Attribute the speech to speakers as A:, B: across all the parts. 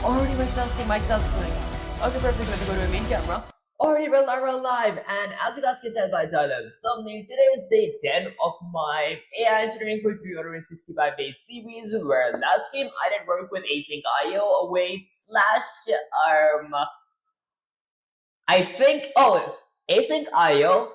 A: Already went testing, mic testing. Okay, perfect. Let me go to the main camera. Already we're live, and as you guys can tell by the title and thumbnail, today is day 10 of my AI engineering for 365 days series, where last stream I did work with Asyncio await slash I think Asyncio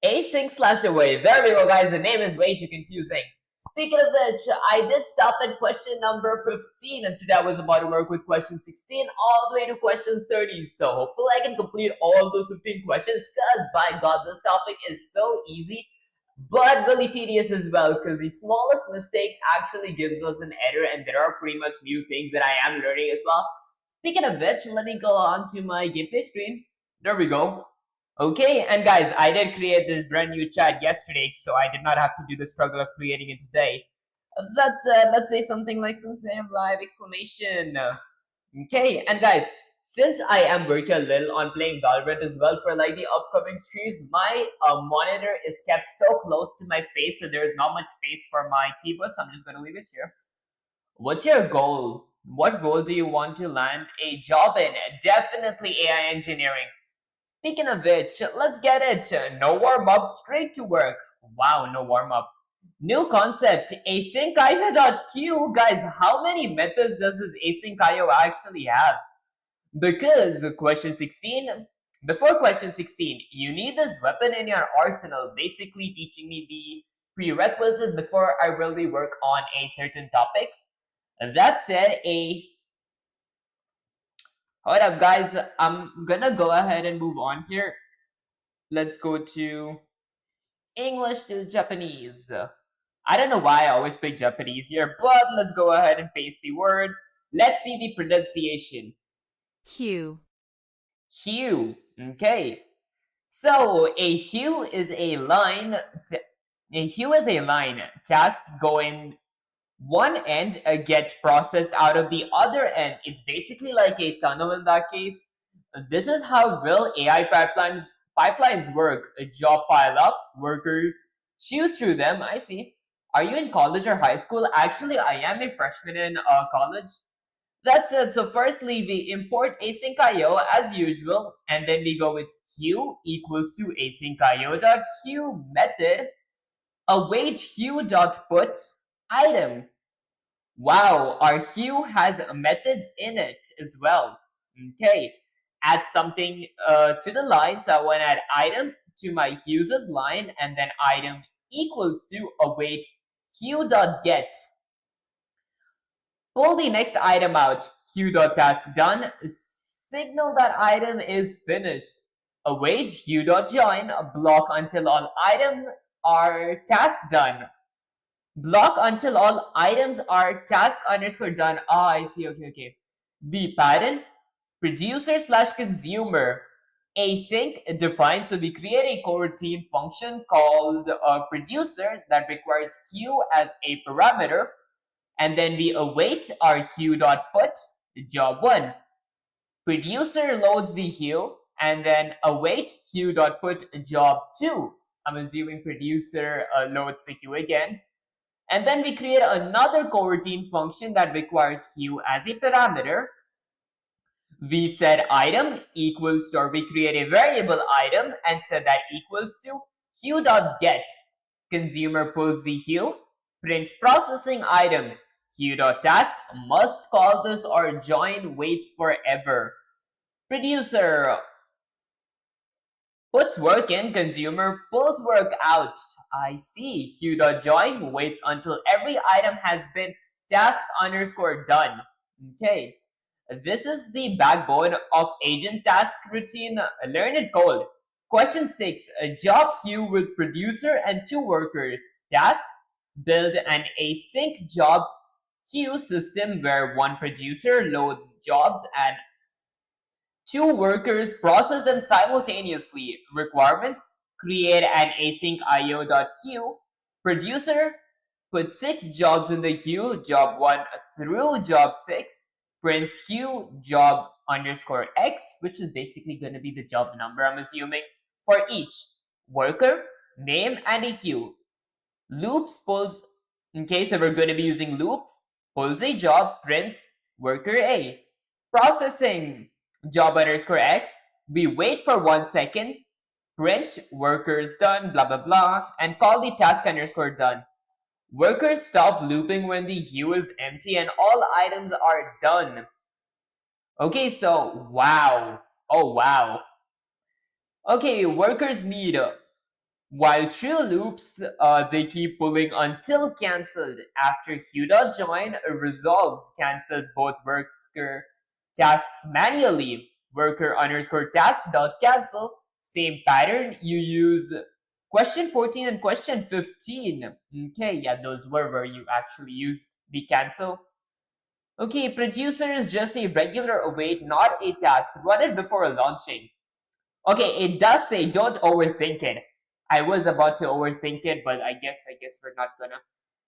A: async slash away. There we go, guys. The name is way too confusing. Speaking of which, I did stop at question number 15, and today I was about to work with question 16 all the way to questions 30. So hopefully I can complete all those 15 questions, because by God, this topic is so easy, but really tedious as well, because the smallest mistake actually gives us an error, and there are pretty much new things that I am learning as well. Speaking of which, let me go on to my gameplay screen. There we go. Okay, and guys, I did create this brand new chat yesterday, so I did not have to do the struggle of creating it today. Let's say something like "Sam Live!" exclamation. Okay, and guys, since I am working a little on playing Valorant as well for like the upcoming streams, my monitor is kept so close to my face, so there is not much space for my keyboard. So I'm just gonna leave it here. What's your goal? What role do you want to land a job in? Definitely AI engineering. Speaking of which, let's get it. No warm up, straight to work. Wow, no warm up. New concept, asyncio.q. Guys, how many methods does this asyncio actually have? Because question 16, before question 16, you need this weapon in your arsenal, basically teaching me the prerequisites before I really work on a certain topic. That said, hold up, guys. I'm gonna go ahead and move on here. Let's go to English to Japanese. I don't know why I always pick Japanese here, but let's go ahead and paste the word. Let's see the pronunciation.
B: Hue.
A: Hue. Okay. So a hue is a line. A hue is a line. Tasks go in one end, get processed out of the other end. It's basically like a tunnel in that case. This is how real AI pipelines work. A job pile up, worker chew through them. I see. Are you in college or high school? Actually, I am a freshman in college. That's it. So firstly, we import asyncio as usual, and then we go with hue equals to asyncio.hue method await hue dot put item. Wow, our hue has methods in it as well. Okay, add something to the line. So I want to add item to my hues line, and then item equals to await hue dot get. Pull the next item out. Hue dot task done. Signal that item is finished. Await hue dot join. Block until all items are task done. Block until all items are task underscore done. Ah, I see. Okay. The pattern, producer slash consumer, async defined. So we create a coroutine function called producer that requires hue as a parameter, and then we await our hue dot put job one. Producer loads the hue, and then await hue dot put job two. I'm assuming producer loads the hue again. And then we create another coroutine function that requires hue as a parameter. We set item equals to, or we create a variable item and set that equals to hue.get. Consumer pulls the hue, print processing item. Hue.task must call this or join waits forever. Producer puts work in, consumer pulls work out. I see. Hue.join waits until every item has been task underscore done. Okay. This is the backbone of agent task routine. Learn it cold. Question 6. A job queue with producer and two workers. Task. Build an async job queue system where one producer loads jobs and two workers process them simultaneously. Requirements: create an async io.queue. Producer put 6 jobs in the queue, job 1 through job 6. Prints queue job underscore x, which is basically going to be the job number, I'm assuming, for each worker, name, and a queue. Loops pulls, in case we're going to be using loops, pulls a job, prints worker A. Processing job underscore X. We wait for 1 second, print workers done, blah blah blah, and call the task underscore done. Workers stop looping when the queue is empty and all items are done. Okay, so wow. Oh wow. Okay, workers need while true loops, they keep pulling until cancelled. After queue.join resolves cancels both worker tasks manually. Worker underscore task dot cancel. Same pattern. You use question 14 and question 15. Okay, yeah, those were where you actually used the cancel. Okay, producer is just a regular await, not a task. Run it before launching. Okay, it does say don't overthink it. I was about to overthink it, but I guess we're not gonna.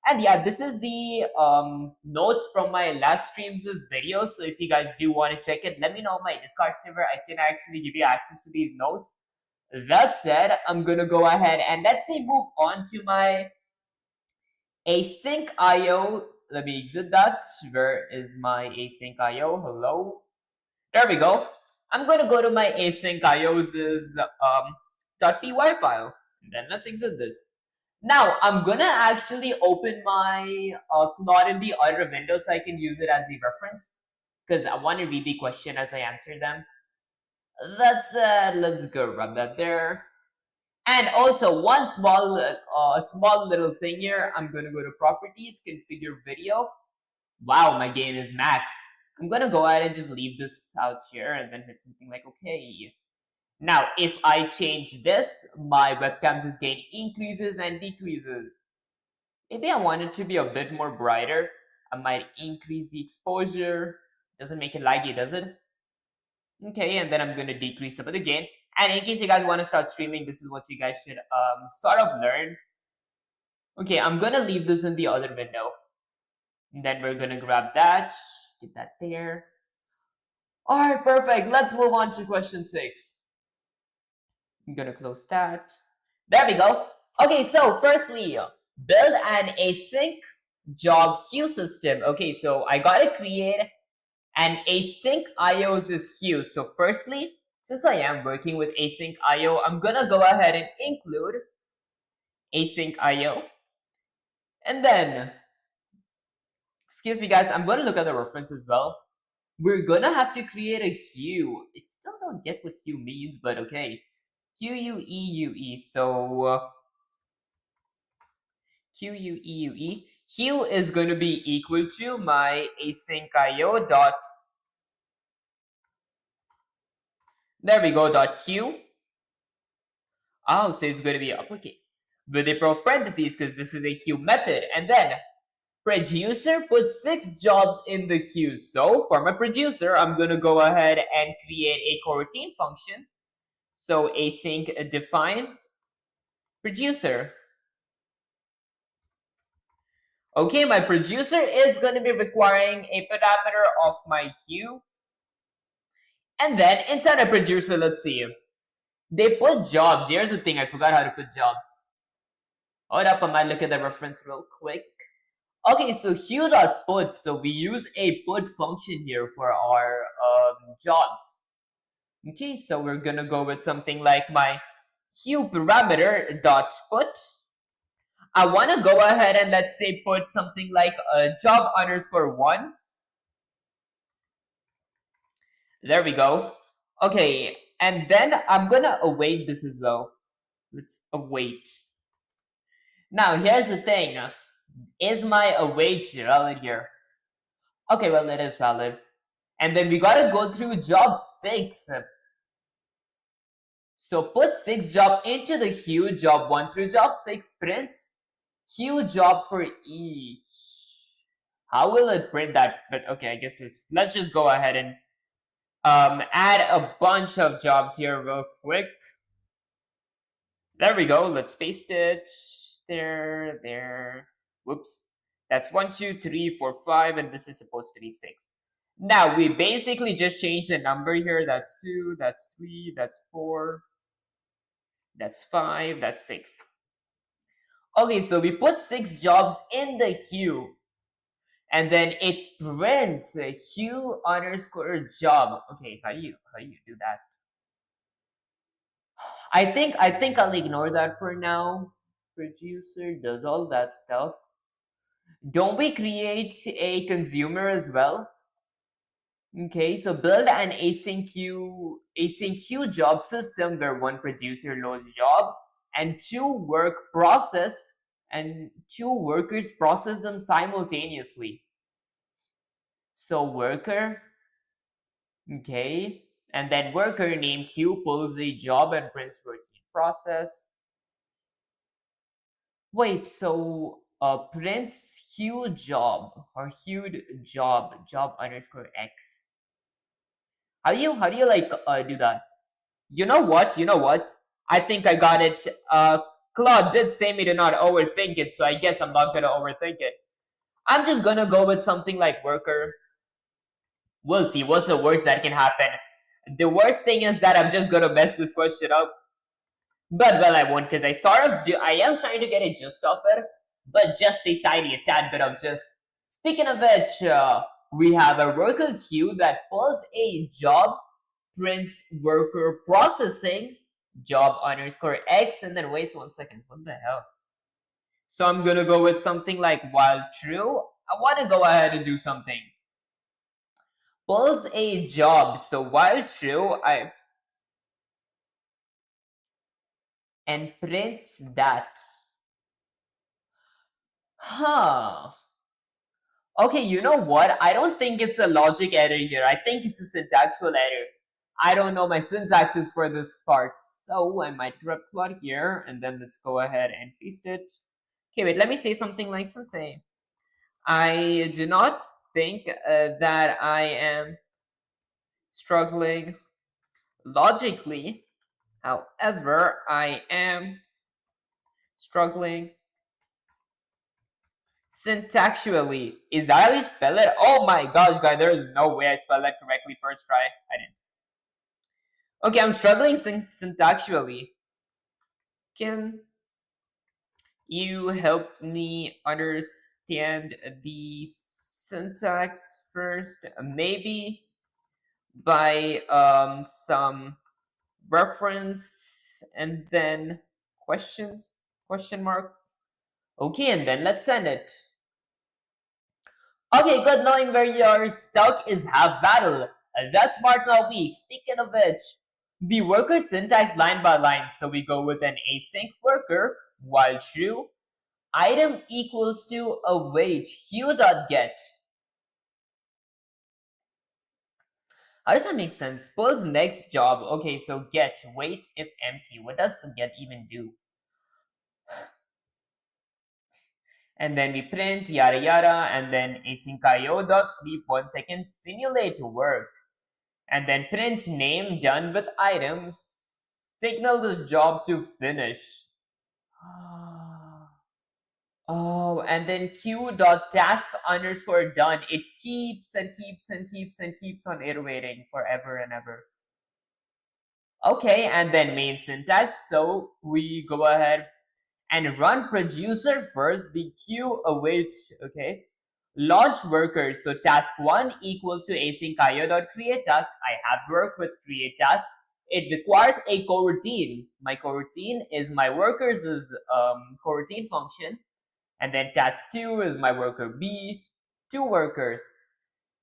A: And yeah, this is the notes from my last streams video. So if you guys do want to check it, let me know on my Discord server. I can actually give you access to these notes. That said, I'm gonna go ahead and let's say move on to my async IO. Let me exit that. Where is my async IO? Hello. There we go. I'm going to go to my async IO's .py file. Then let's exit this. Now, I'm going to actually open my Claude in the other window so I can use it as a reference because I want to read the question as I answer them. Let's go run that there. And also one small little thing here. I'm going to go to properties, configure video. Wow, my gain is max. I'm gonna go ahead and just leave this out here and then hit something like okay. Now, if I change this, my webcam's gain increases and decreases. Maybe I want it to be a bit more brighter. I might increase the exposure. Doesn't make it laggy, does it? Okay, and then I'm gonna decrease some of the gain. And in case you guys want to start streaming, this is what you guys should sort of learn. Okay, I'm gonna leave this in the other window. And then we're gonna grab that, get that there. All right, perfect. Let's move on to question 6. I'm gonna close that. There we go. Okay, so firstly, build an async job queue system. Okay, so I gotta create an async IO's queue. So firstly, since I am working with async IO, I'm gonna go ahead and include async IO. And then, excuse me guys, I'm gonna look at the reference as well. We're gonna have to create a queue. I still don't get what queue means, but okay. Queue. So queue. Queue is going to be equal to my async IO dot. There we go. Dot queue. Oh, so it's going to be uppercase with a parentheses because this is a queue method, and then producer puts 6 jobs in the queue. So for my producer, I'm going to go ahead and create a coroutine function. So async define producer. Okay, my producer is going to be requiring a parameter of my queue. And then inside a producer, let's see. They put jobs. Here's the thing, I forgot how to put jobs. Hold up, I might look at the reference real quick. Okay, so queue.put. So we use a put function here for our jobs. Okay, so we're gonna go with something like my queue parameter dot put. I want to go ahead and let's say put something like a job underscore 1. There we go. Okay, and then I'm gonna await this as well. Let's await. Now here's the thing. Is my await valid here? Okay, well it is valid. And then we gotta go through job 6. So put 6 job into the queue, job 1 through job 6 prints queue job for each. How will it print that? But okay, I guess let's just go ahead and add a bunch of jobs here real quick. There we go. Let's paste it there. Whoops. That's 1, 2, 3, 4, 5, and this is supposed to be 6. Now we basically just changed the number here. That's 2, that's 3, that's 4, that's 5, that's 6. Okay, so we put 6 jobs in the queue. and then it prints Hugh underscore job. Okay, how do you do that? I think I'll ignore that for now. Producer does all that stuff. Don't we create a consumer as well? Okay, so build an async job system where one producer loads job and two workers process them simultaneously. So worker, okay, and then worker named Hugh pulls a job and prints routine process. Wait, so prints Hugh job or Hugh job underscore X. How do you like do that? You know what? You know what? I think I got it. Claude did say me to not overthink it, so I guess I'm not gonna overthink it. I'm just gonna go with something like worker. We'll see. What's the worst that can happen? The worst thing is that I'm just gonna mess this question up. But well, I won't because I am trying to get a gist of it, but just a tiny, a tad bit of gist. Speaking of which, we have a worker queue that pulls a job, prints worker processing, job underscore X, and then waits 1 second. What the hell? So I'm gonna go with something like while true. I want to go ahead and do something. Pulls a job. So while true, I and prints that. Huh. Okay, you know what? I don't think it's a logic error here. I think it's a syntactual error. I don't know my syntaxes for this part. So I might grab plot here and then let's go ahead and paste it. Okay, wait, let me say something like sensei. I do not think that I am struggling logically. However, I am struggling syntactually. Is that how you spell it? Oh my gosh, guys, there is no way I spelled that correctly first try. I didn't. Okay, I'm struggling syntactually. Can you help me understand the syntax first? Maybe by some reference and then questions? Question mark. Okay, and then let's send it. Okay, good knowing where you're stuck is half battle. That's part now week. Speaking of which, the worker syntax line by line. So we go with an async worker while true. Item equals to await hue.get. How does that make sense? Pulls next job. Okay, so get wait if empty. What does the get even do? And then we print yada yada, and then asyncio dot sleep 1 second simulate work. And then print name done with items, signal this job to finish. Oh, and then q.task underscore done. It keeps and keeps and keeps and keeps on iterating forever and ever. Okay, and then main syntax. So we go ahead and run producer first, the queue awaits, okay? Launch workers, so task 1 equals to asyncio.create task. I have work with create task. It requires a coroutine. My coroutine is my workers' coroutine function. And then task 2 is my worker B, 2 workers.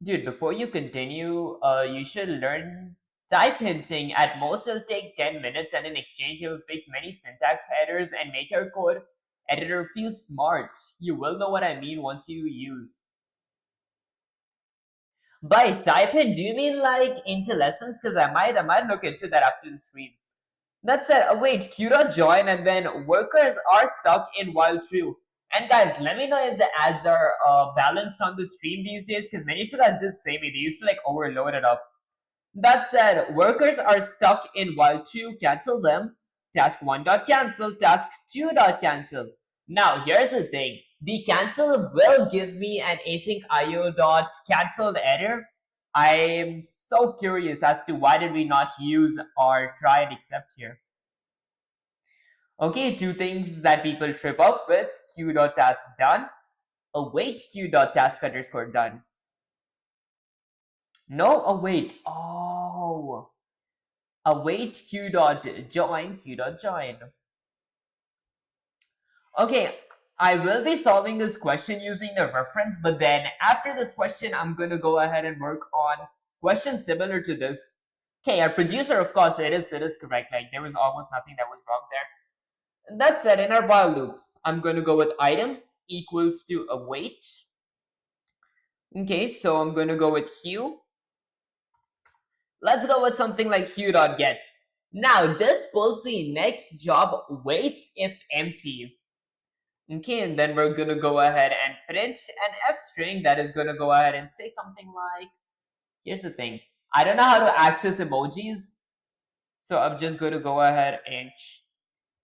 A: Dude, before you continue, you should learn type hinting. At most, it'll take 10 minutes, and in exchange, it will fix many syntax headers and make your code editor feel smart. You will know what I mean once you use. By type hint, do you mean like into lessons? Because I might look into that after the stream. That said, wait, q.join and then workers are stuck in while true. And guys, let me know if the ads are balanced on the stream these days, because many of you guys did say me they used to like overload it up. That said, workers are stuck in while true, cancel them. Task 1.cancel, task 2.cancel. Now, here's the thing. The cancel will give me an async io.cancelled error. I'm so curious as to why did we not use our try and except here. Okay, 2 things that people trip up with. Q.task done. await q dot task underscore done. No, await. Oh, await q dot join q dot join. Okay, I will be solving this question using the reference, but then after this question, I'm going to go ahead and work on questions similar to this. Okay, our producer, of course, it is correct. Like, there was almost nothing that was wrong there. That said, in our while loop, I'm going to go with item equals to await. Okay, so I'm going to go with hue. Let's go with something like hue.get. Now, this pulls the next job waits if empty. Okay, and then we're gonna go ahead and print an f string that is gonna go ahead and say something like, here's the thing, I don't know how to access emojis, so I'm just gonna go ahead and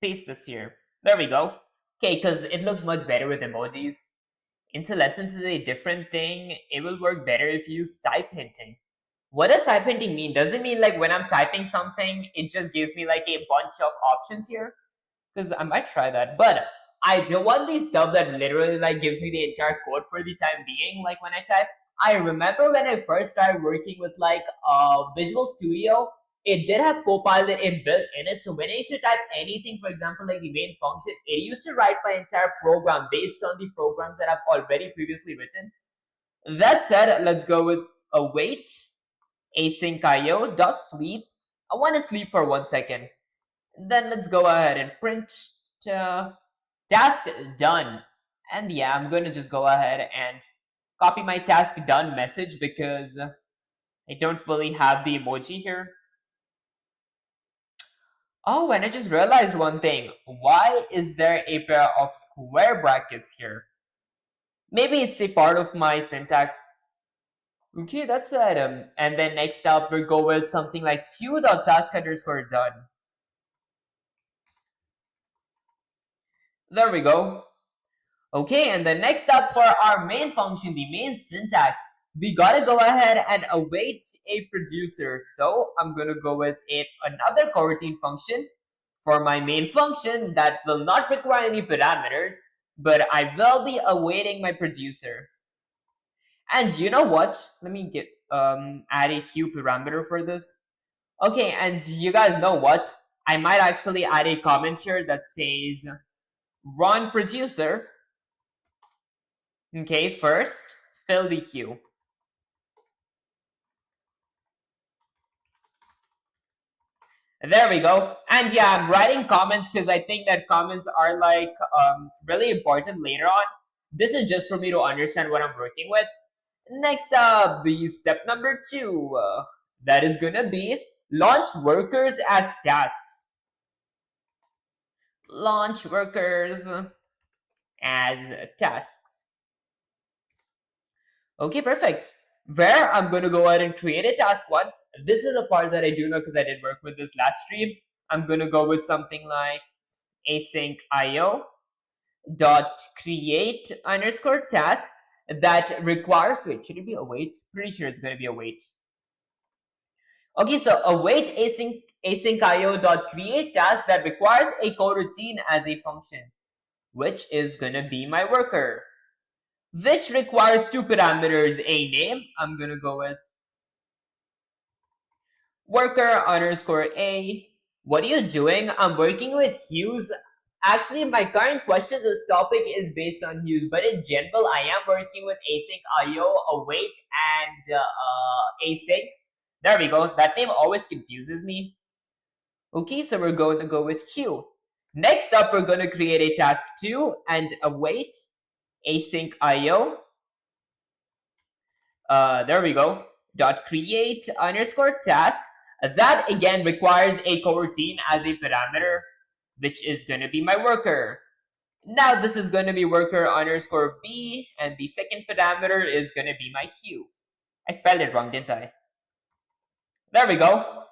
A: paste this here. There we go. Okay, because it looks much better with emojis. Interlessons is a different thing. It will work better if you use type hinting. What does type hinting mean? Does it mean like when I'm typing something, it just gives me like a bunch of options here? Because I might try that, but I don't want these stuff that literally like gives me the entire code for the time being. Like when I type, I remember when I first started working with like Visual Studio, it did have Copilot inbuilt in it. So when I used to type anything, for example, like the main function, it used to write my entire program based on the programs that I've already previously written. That said, let's go with await asyncio dot sleep. I want to sleep for 1 second. Then let's go ahead and print task done. And yeah, I'm going to just go ahead and copy my task done message because I don't really have the emoji here. Oh, and I just realized one thing. Why is there a pair of square brackets here? Maybe it's a part of my syntax. Okay, that's it. And then next up, we'll go with something like hue.task underscore done. There we go. Okay, and then next up for our main function, the main syntax, we gotta go ahead and await a producer. So I'm gonna go with another coroutine function for my main function that will not require any parameters, but I will be awaiting my producer. And you know what? Let me get add a hue parameter for this. Okay, and you guys know what? I might actually add a comment here that says run producer. Okay, first, fill the queue. There we go. And yeah, I'm writing comments because I think that comments are like really important later on. This is just for me to understand what I'm working with. Next up, the step number 2. That is gonna be launch workers as tasks. Launch workers as tasks. Okay, perfect. Where I'm going to go ahead and create a task 1. This is the part that I do know because I did work with this last stream. I'm going to go with something like asyncio dot create underscore task that requires, wait, should it be await? Pretty sure it's going to be await. Okay, so await asyncio dot create task that requires a coroutine as a function, which is going to be my worker, which requires 2 parameters, a name. I'm gonna go with worker underscore a. What are you doing? I'm working with hues. Actually, my current question, this topic is based on hues, but in general, I am working with async io, await, and async. There we go. That name always confuses me. Okay, so we're going to go with hue. Next up, we're going to create a task 2 and await async io. There we go, dot create underscore task. That again requires a coroutine as a parameter, which is going to be my worker. Now this is going to be worker underscore b, and the second parameter is going to be my hue. I spelled it wrong, didn't I? There we go.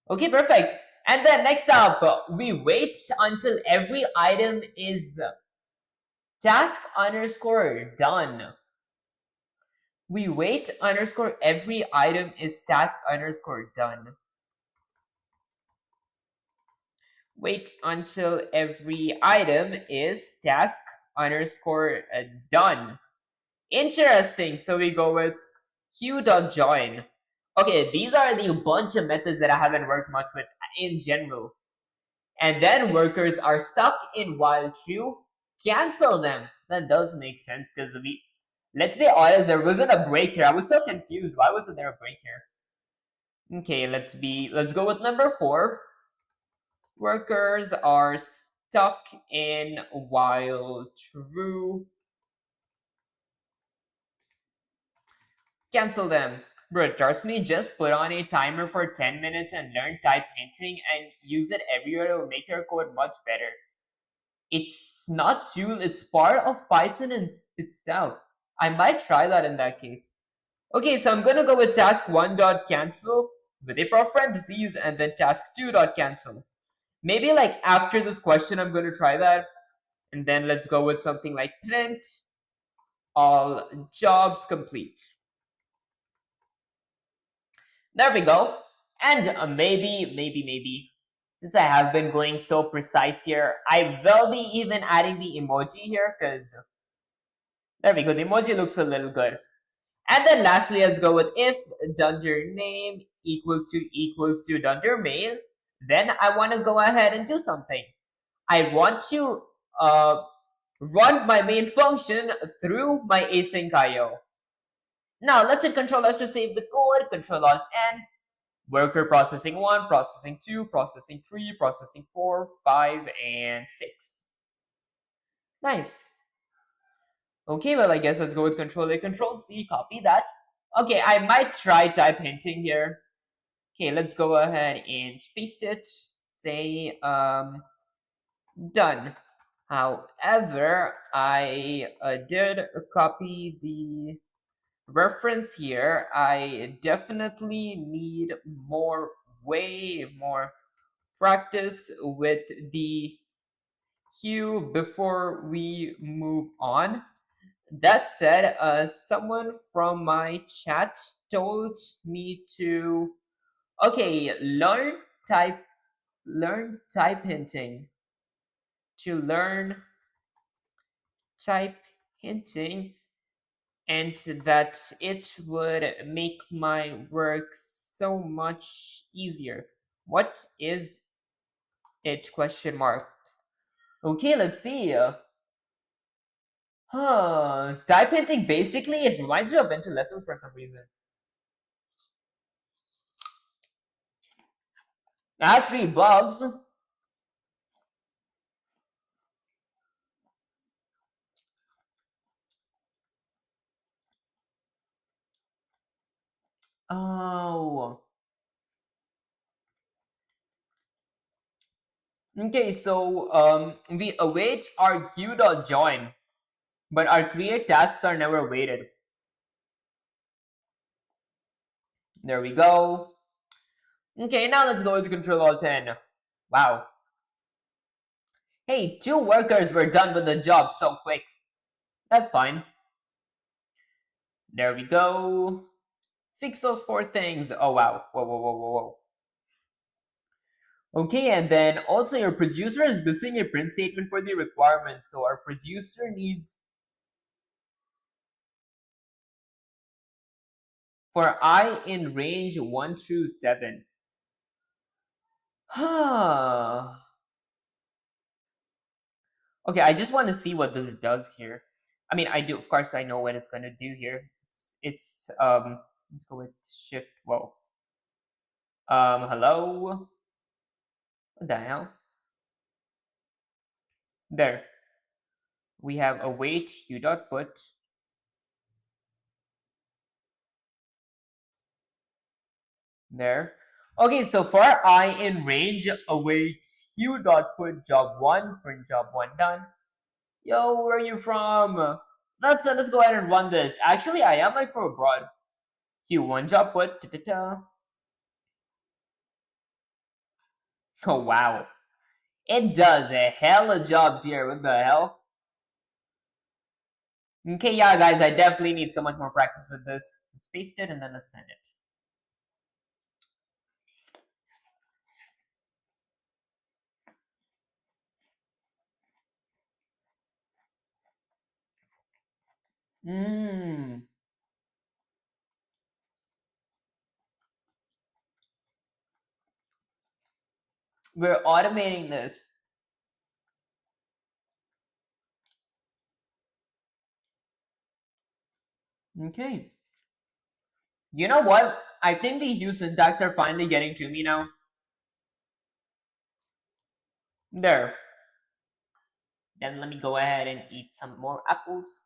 A: Okay, perfect. And then next up, we wait until every item is task underscore done. We wait underscore every item is task underscore done. Wait until every item is task underscore done. Interesting. So we go with queue.join. Okay, these are the bunch of methods that I haven't worked much with in general. And then workers are stuck in while true. Cancel them. That does make sense because we. Let's be honest, there wasn't a break here. I was so confused. Why wasn't there a break here? Okay, let's go with number 4. Workers are stuck in while true. Cancel them. Bro, trust me, just put on a timer for 10 minutes and learn type hinting and use it everywhere. It will make your code much better. It's not tool, it's part of Python itself. I might try that in that case. Okay, so I'm gonna go with task1.cancel with a prof parentheses and then task2.cancel. Maybe like after this question, I'm gonna try that. And then let's go with something like print all jobs complete. There we go. And maybe, since I have been going so precise here, I will be even adding the emoji here because there we go. The emoji looks a little good. And then lastly, let's go with if dunder name equals to dunder mail. Then I want to go ahead and do something. I want to run my main function through my async IO. Now let's hit Control S to save the code. Control Alt N. Worker processing 1, processing 2, processing 3, processing 4, 5, and 6. Nice. Okay, well, I guess let's go with Control A, Control C, copy that. Okay, I might try type hinting here. Okay, let's go ahead and paste it. Say, done. However, I did copy the reference here. I definitely need way more practice with the queue before we move on. That said, someone from my chat told me to okay learn type hinting to learn type hinting and that it would make my work so much easier. What is it? Question mark. Okay, let's see. Type hinting basically it reminds me of winter lessons for some reason. Add 3 bugs. Oh. Okay, so we await our queue.join, but our create tasks are never awaited. There we go. Okay, now let's go with Control Alt N. Wow. Hey, 2 workers were done with the job so quick. That's fine. There we go. Fix those 4 things. Oh wow. Whoa. Okay, and then also your producer is missing a print statement for the requirements. So our producer needs for I in range 1 through 7. Okay, I just want to see what this does here. I mean, I do, of course, I know what it's going to do here. Let's go with shift. Whoa. Hello? What the hell? There. We have await u.put. There. Okay, so for I in range, await u.put job1, print job1 done. Yo, where are you from? Let's go ahead and run this. Actually, I am like for abroad. Q1 job put. Oh wow. It does a hell of jobs here. What the hell? Okay, yeah, guys, I definitely need so much more practice with this. Let's paste it and then let's send it. Mm, we're automating this. Okay. You know what? I think the Hue syntax are finally getting to me now. There. Then let me go ahead and eat some more apples.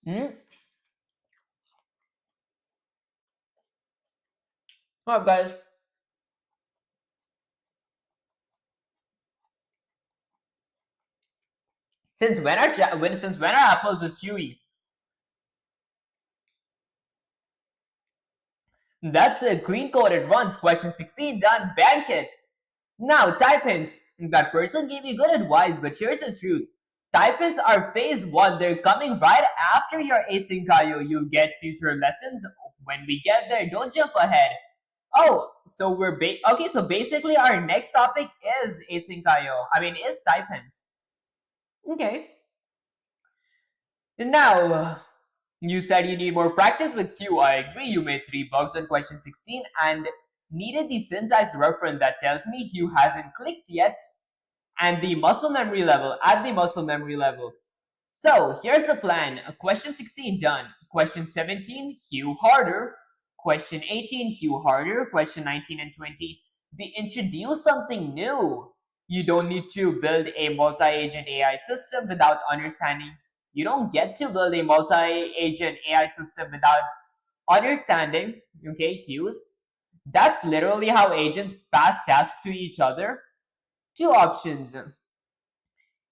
A: Hmm? Alright, guys. Since when are apples are chewy? That's a clean code at once. Question 16 done. Bank it. Now, type-ins. That person gave you good advice, but here's the truth. Type-ins are phase one. They're coming right after your async IO. You'll get future lessons when we get there. Don't jump ahead. Oh, so okay. So basically, our next topic is async IO. I mean, is type-ins. Okay. Now, you said you need more practice with Q. I agree. You made 3 bugs on question 16 and needed the syntax reference that tells me Hugh hasn't clicked yet and the muscle memory level at the muscle memory level. So here's the plan. Question 16 done. Question 17, Hugh harder. Question 18, Hugh harder. Question 19 and 20, we introduce something new. You don't need to build a multi-agent AI system without understanding. You don't get to build a multi-agent AI system without understanding, okay, Hughs. That's literally how agents pass tasks to each other. Two options.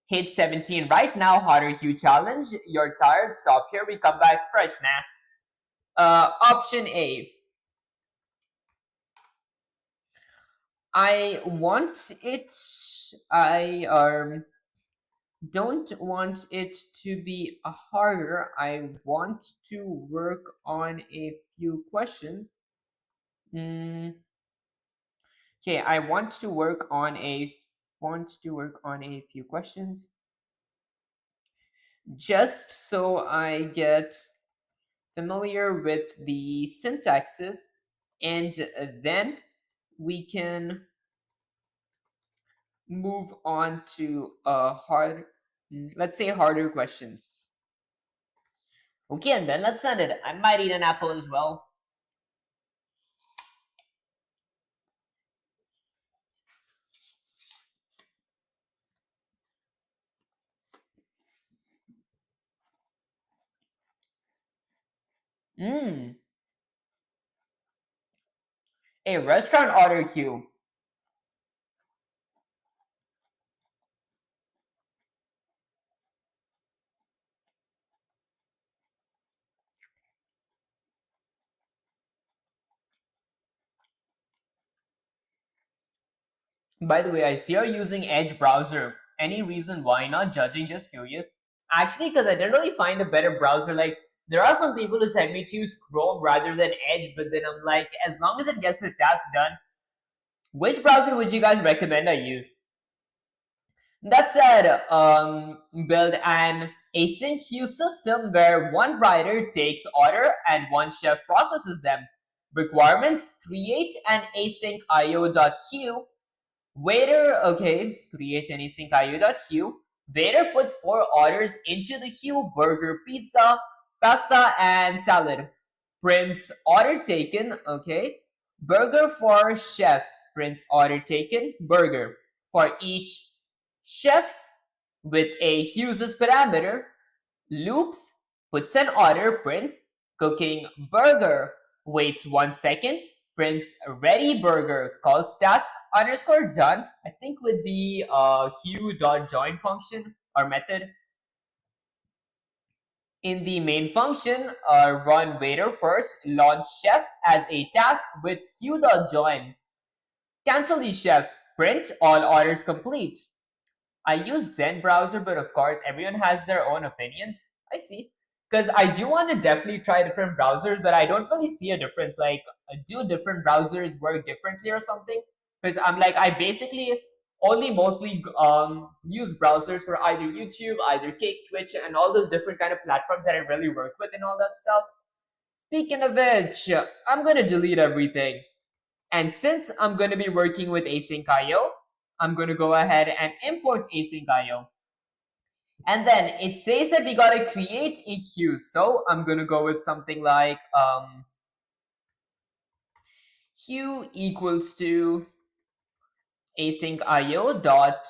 A: Hit 17 right now, harder Hugh challenge. You're tired, stop here, we come back fresh, nah. Option A. I want it, I don't want it to be harder. I want to work on a few questions. Mm, okay, I want to work on a few questions just so I get familiar with the syntaxes, and then we can move on to let's say harder questions. Okay, and then let's send it. I might eat an apple as well. Mmm, a restaurant order queue. By the way, I see you're using Edge browser. Any reason why? Not judging, just curious. Actually, because I didn't really find a better browser. Like, there are some people who said me to use Chrome rather than Edge, but then I'm like, as long as it gets the task done, which browser would you guys recommend I use? That said, build an async queue system where one writer takes order and one chef processes them. Requirements: create an async io.queue. Waiter, okay, create an async io.queue. Waiter puts 4 orders into the queue: burger, pizza, pasta, and salad. Prints order taken, okay. Burger for chef. Prints order taken, burger. For each chef with a uses parameter, loops, puts an order, prints cooking burger, waits 1 second, prints ready burger, calls task underscore done. I think with the hue.join function or method. In the main function, run waiter first, launch chef as a task with hue.join. Cancel the chef, print all orders complete. I use Zen browser, but of course, everyone has their own opinions. I see. because I do want to definitely try different browsers, but I don't really see a difference. Like, do different browsers work differently or something? Because I'm like, I basically only mostly use browsers for either YouTube, either Cake, Twitch, and all those different kind of platforms that I really work with and all that stuff. Speaking of which, I'm gonna delete everything. And since I'm gonna be working with async.io, I'm gonna go ahead and import async.io. And then it says that we gotta create a hue. So I'm gonna go with something like hue equals to async.io dot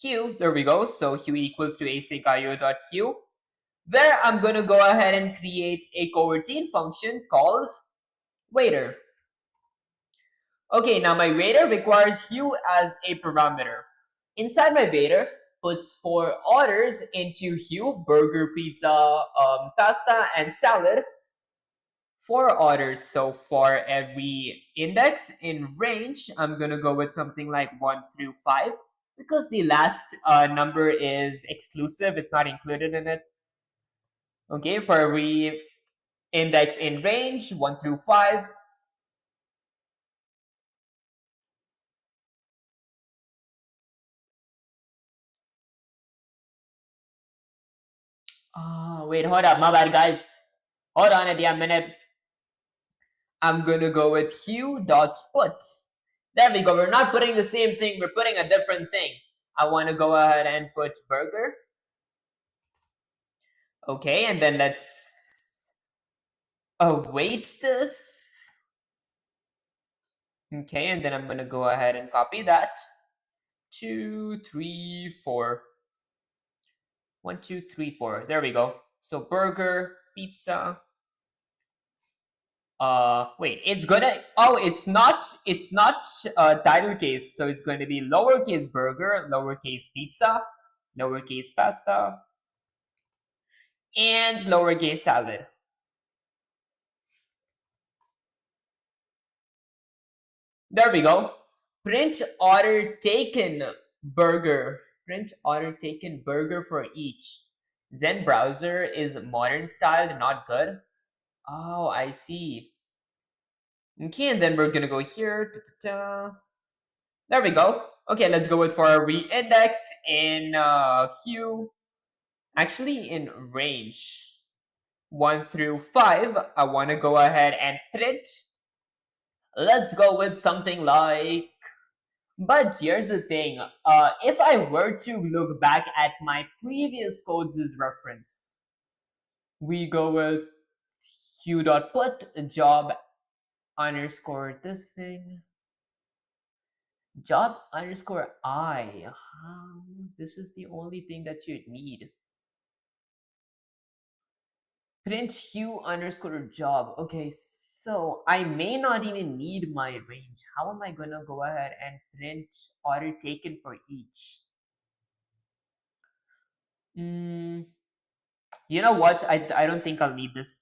A: hue. There we go. So hue equals to async.io dot hue. Where I'm gonna go ahead and create a coroutine function called waiter. Okay, now my waiter requires hue as a parameter. Inside my waiter puts 4 orders into hue: burger, pizza, pasta, and salad. 4 orders. So for every index in range, I'm gonna go with something like 1 through 5 because the last number is exclusive; it's not included in it. Okay, for every index in range 1 through 5. Oh, wait, hold up, my bad, guys. Hold on a damn minute. I'm gonna go with hue dot put. There we go. We're not putting the same thing. We're putting a different thing. I want to go ahead and put burger. Okay, and then let's await this. Okay, and then I'm gonna go ahead and copy that. 2, 3, 4. 1, 2, 3, 4. There we go. So burger, pizza. Wait, it's gonna, oh, it's not title case, so it's going to be lowercase burger, lowercase pizza, lowercase pasta, and lowercase salad. There we go. Print order taken burger. Print order taken burger for each. Zen browser is modern styled, not good. Oh, I see. Okay, and then we're gonna go here. There we go. Okay, let's go with for our re-index in hue. Actually, in range 1 through 5, I want to go ahead and print. Let's go with something like. But here's the thing. If I were to look back at my previous codes as reference, we go with hue.put job underscore this thing. Job underscore I. This is the only thing that you need. Print hue underscore job. Okay, so I may not even need my range. How am I gonna go ahead and print order taken for each? You know what? I don't think I'll need this.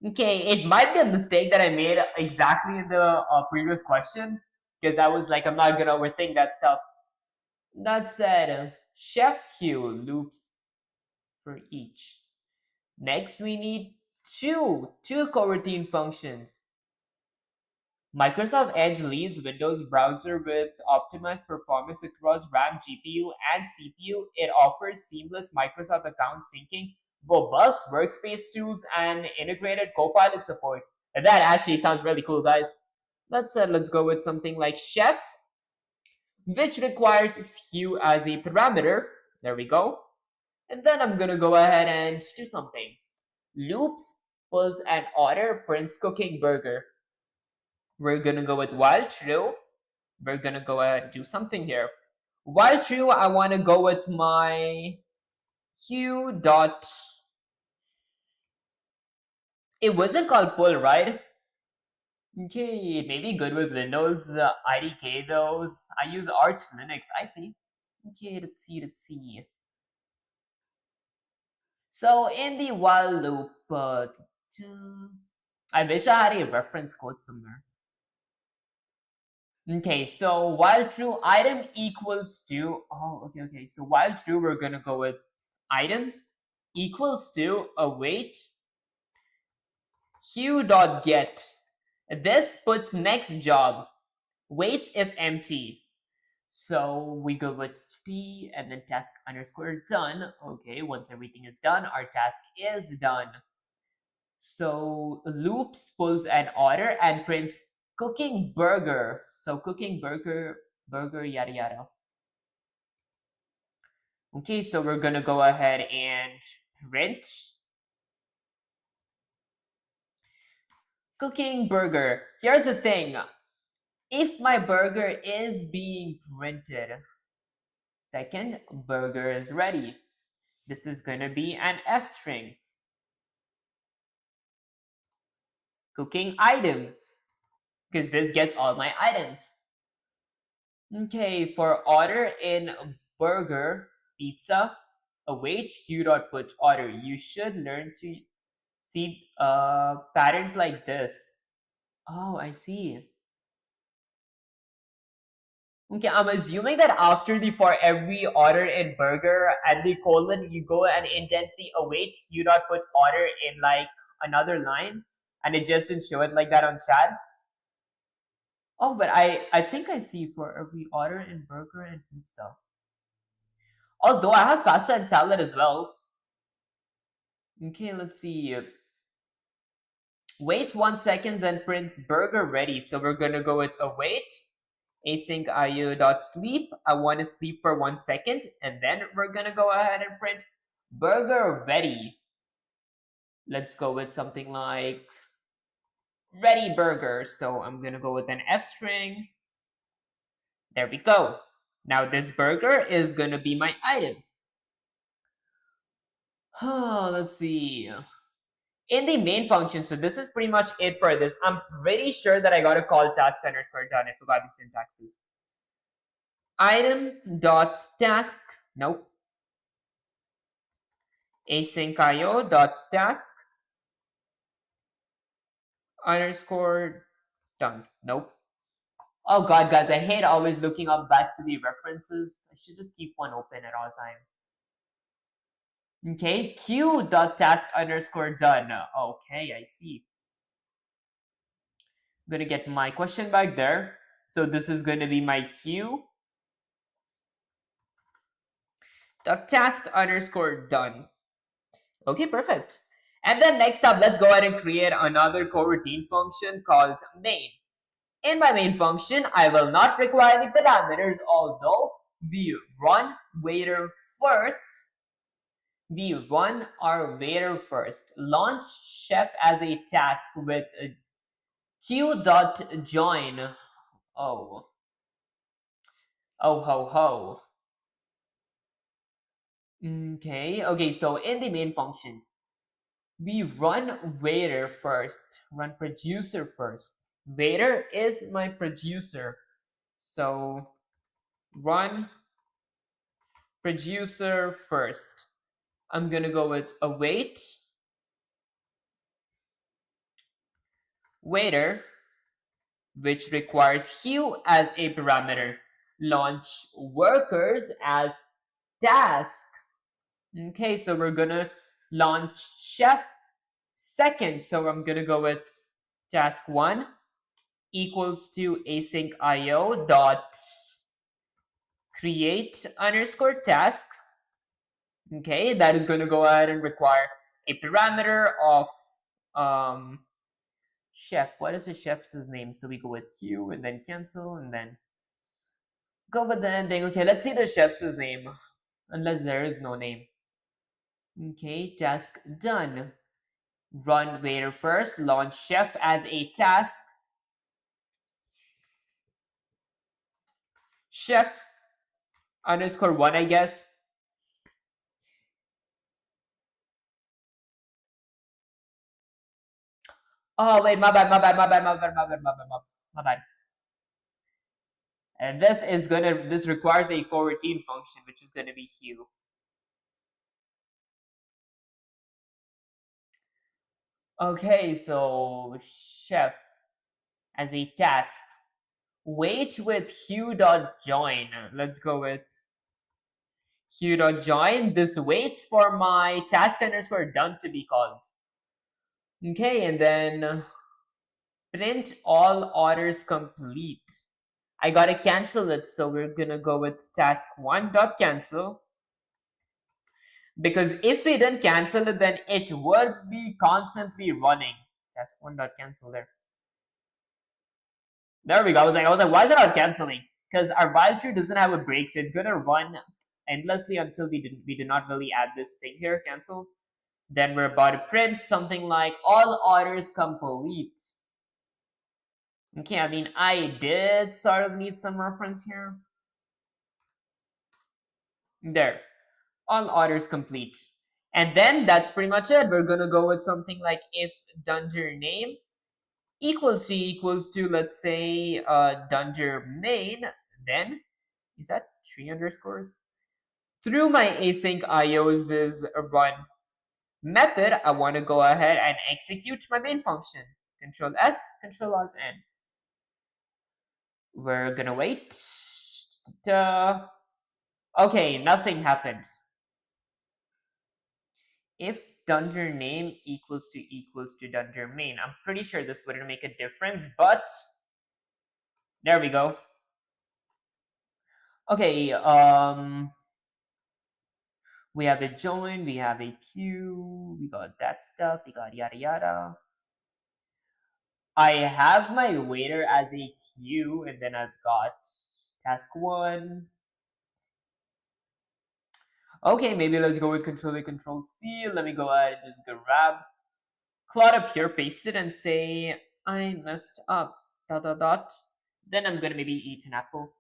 A: Okay, it might be a mistake that I made exactly in the previous question because I was like, I'm not gonna overthink that stuff. That said, chef hue loops for each. Next, we need two coroutine functions. Microsoft Edge leads Windows browser with optimized performance across RAM, GPU, and CPU. It offers seamless Microsoft account syncing, robust workspace tools, and integrated Copilot support. And that actually sounds really cool, guys. Let's go with something like Chef, which requires hue as a parameter. There we go. And then I'm gonna go ahead and do something. Loops pulls an order, prints cooking burger. We're gonna go with while true. We're gonna go ahead and do something here. While true, I want to go with my hue dot. It wasn't called pull, right? Okay, maybe good with Windows IDK though. I use Arch Linux. I see. Okay, let's see. Let's see. So in the while loop, I wish I had a reference code somewhere. Okay, so while true item equals to, oh, okay, so while true, we're gonna go with item equals to await queue.get. This puts next job, waits if empty. So we go with p and then task underscore done. Okay, once everything is done, our task is done. So loops pulls an order and prints cooking burger. So cooking burger, yada yada. Okay, so we're gonna go ahead and print cooking burger. Here's the thing. If my burger is being printed, second, burger is ready. This is gonna be an F string. Cooking item, because this gets all my items. Okay, for order in burger, pizza, await q.put order. You should learn to see patterns like this. Oh, I see. Okay, I'm assuming that after the for every order in burger and the colon, you go and indent the await q.put order in like another line, and it just didn't show it like that on chat. Oh, but I think I see for every order in burger and pizza. Although I have pasta and salad as well. Okay, let's see. Waits 1 second, then prints burger ready. So we're gonna go with await async io.sleep. I want to sleep for 1 second, and then we're gonna go ahead and print burger ready. Let's go with something like ready burger. So I'm gonna go with an F string. There we go. Now this burger is gonna be my item. Let's see. In the main function, so this is pretty much it for this. I'm pretty sure that I got to call task underscore done. I forgot the syntaxes. Item dot task. Nope. Async io dot task underscore done. Nope. Oh god, guys, I hate always looking up back to the references. I should just keep one open at all time. Okay, q dot task underscore done. Okay, I see. I'm gonna get my question back there. So this is gonna be my q dot task underscore done. Okay, perfect. And then next up, let's go ahead and create another coroutine function called main. In my main function, I will not require the parameters, although we run waiter first. We run our waiter first. Launch chef as a task with a q.join. Oh. Oh ho ho. Okay, so in the main function, we run waiter first, run producer first. Waiter is my producer. So run producer first. I'm gonna go with await waiter, which requires Q as a parameter. Launch workers as task. Okay, so we're gonna launch chef second. So I'm gonna go with task 1 equals to async io dot create underscore task. Okay, that is going to go ahead and require a parameter of chef. What is the chef's name? So we go with q and then cancel and then go with the ending. Okay, let's see the chef's name, unless there is no name. Okay, task done. Run waiter first, launch chef as a task. Chef underscore 1, I guess. Oh wait, my bad. And this requires a coroutine function, which is gonna be hue. Okay, so chef as a task. Wait with hue.join. Let's go with Q.join. This waits for my task underscore done to be called. Okay, and then print all orders complete. I gotta cancel it, so we're gonna go with task one dot cancel. Because if we didn't cancel it, then it would be constantly running. Task one dot cancel there. There we go. I was like, why is it not canceling? Because our while true doesn't have a break, so it's gonna run endlessly until we did not really add this thing here, cancel. Then we're about to print something like all orders complete. Okay, I mean, I did sort of need some reference here. There, all orders complete. And then that's pretty much it. We're gonna go with something like if dunger name equals to, let's say, dunger main, then is that 3 underscores? Through my async IOs is run method, I want to go ahead and execute my main function. Control S, Control Alt N. We're gonna wait. Okay, nothing happened. If dunger name equals to dunger main, I'm pretty sure this wouldn't make a difference, but there we go. Okay, we have a join, we have a queue, we got that stuff, we got yada yada. I have my waiter as a queue, and then I've got task one. Okay, maybe let's go with Control A, Control C. Let me go ahead and just grab Claude up here, paste it, and say I messed up. ... Then I'm gonna maybe eat an apple.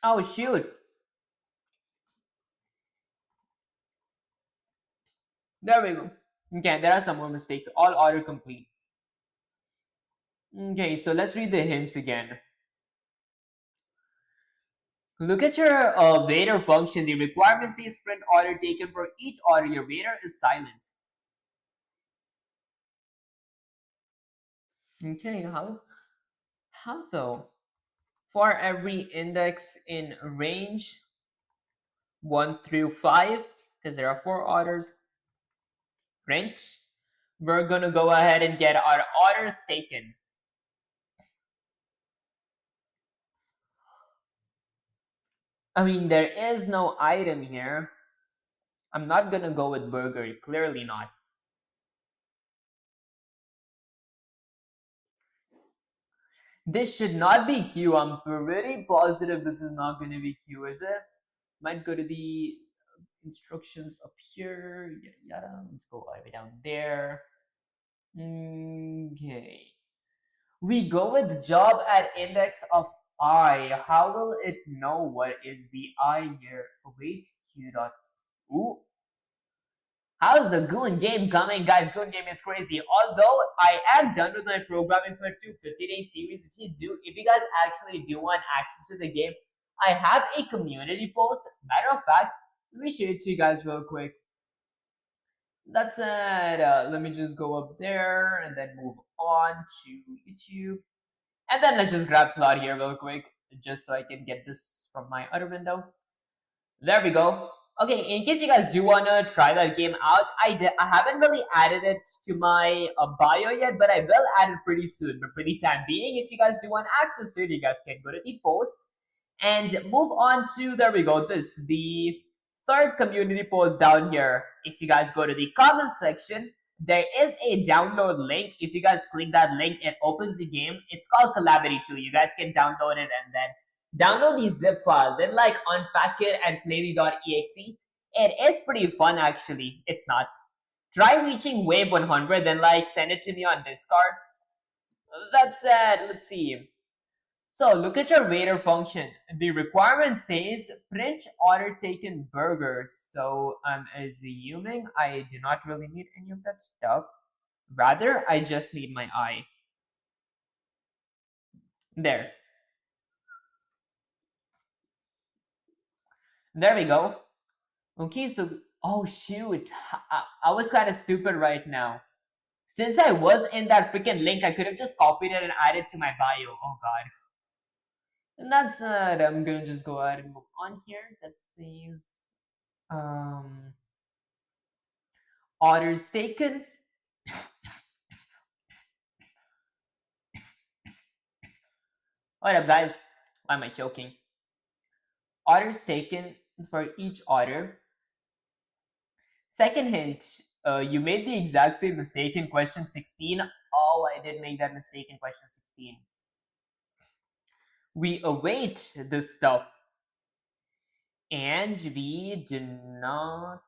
A: Oh shoot! There we go. Okay, there are some more mistakes. All order complete. Okay, so let's read the hints again. Look at your waiter function. The requirement says print order taken for each order. Your waiter is silent. Okay, how though? For every index in range 1 through 5, because there are 4 orders, print, we're gonna go ahead and get our orders taken. I mean, there is no item here. I'm not gonna go with burger, clearly not. This should not be Q. I'm pretty positive this is not gonna be Q, is it? Might go to the instructions up here. Yada yada. Let's go all the way down there. Okay. We go with job at index of I. How will it know what is the I here? Wait, Q dot. Ooh. How's the Goon game coming, guys? Goon game is crazy. Although I am done with my programming for 250-day series, if you guys actually do want access to the game, I have a community post. Matter of fact, let me show it to you guys real quick. That's it. Let me just go up there and then move on to YouTube. And then let's just grab Claude here real quick, just so I can get this from my other window. There we go. Okay, in case you guys do want to try that game out, I haven't really added it to my bio yet, but I will add it pretty soon. But for the time being, if you guys do want access to it, you guys can go to the posts and move on to, there we go, the third community post down here. If you guys go to the comment section, there is a download link. If you guys click that link, it opens the game. It's called Calamity 2. You guys can download it and then download the zip file, then like unpack it and play the .exe. It is pretty fun actually. It's not. Try reaching wave 100, then like send it to me on Discord. That said, let's see. So look at your waiter function. The requirement says print order taken burgers. So I'm assuming I do not really need any of that stuff. Rather, I just need my eye. There. There we go. Okay, so, oh shoot. I was kind of stupid right now. Since I was in that freaking link, I could have just copied it and added to my bio. Oh god. And that's I'm gonna just go ahead and move on here. That says um orders taken. What up guys? Why am I joking? Orders taken for each order. Second hint, you made the exact same mistake in question 16. Oh, I did make that mistake in question 16. We await this stuff and we do not.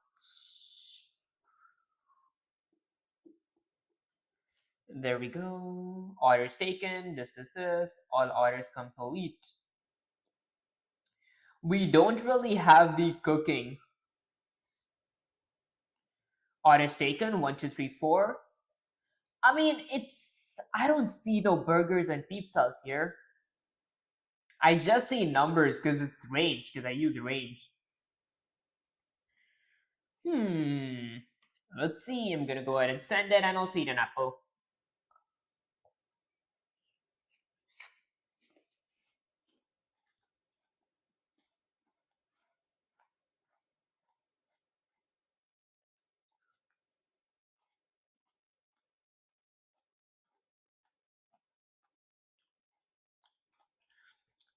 A: There we go. Orders taken. This. All orders complete. We don't really have the cooking. Orders taken. 1, 2, 3, 4. I mean, I don't see no burgers and pizzas here. I just see numbers because it's range, because I use range. Let's see. I'm gonna go ahead and send it and also eat an apple.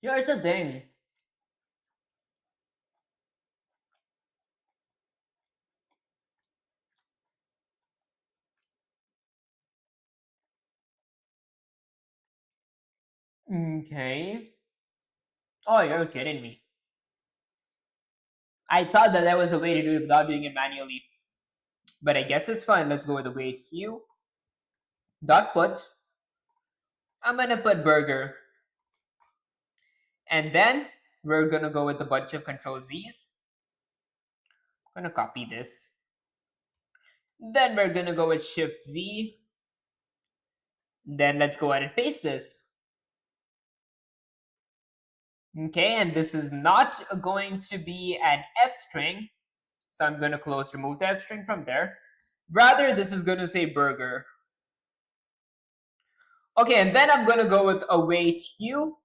A: Here's the thing. Okay. Oh, you're kidding me. I thought that there was a way to do it without doing it manually. But I guess it's fine. Let's go with the wait hue. Dot put. I'm gonna put burger. And then we're gonna go with a bunch of control Z's. I'm gonna copy this. Then we're gonna go with shift Z. Then let's go ahead and paste this. Okay, and this is not going to be an F string. So I'm gonna remove the F string from there. Rather, this is gonna say burger. Okay, and then I'm gonna go with await hue.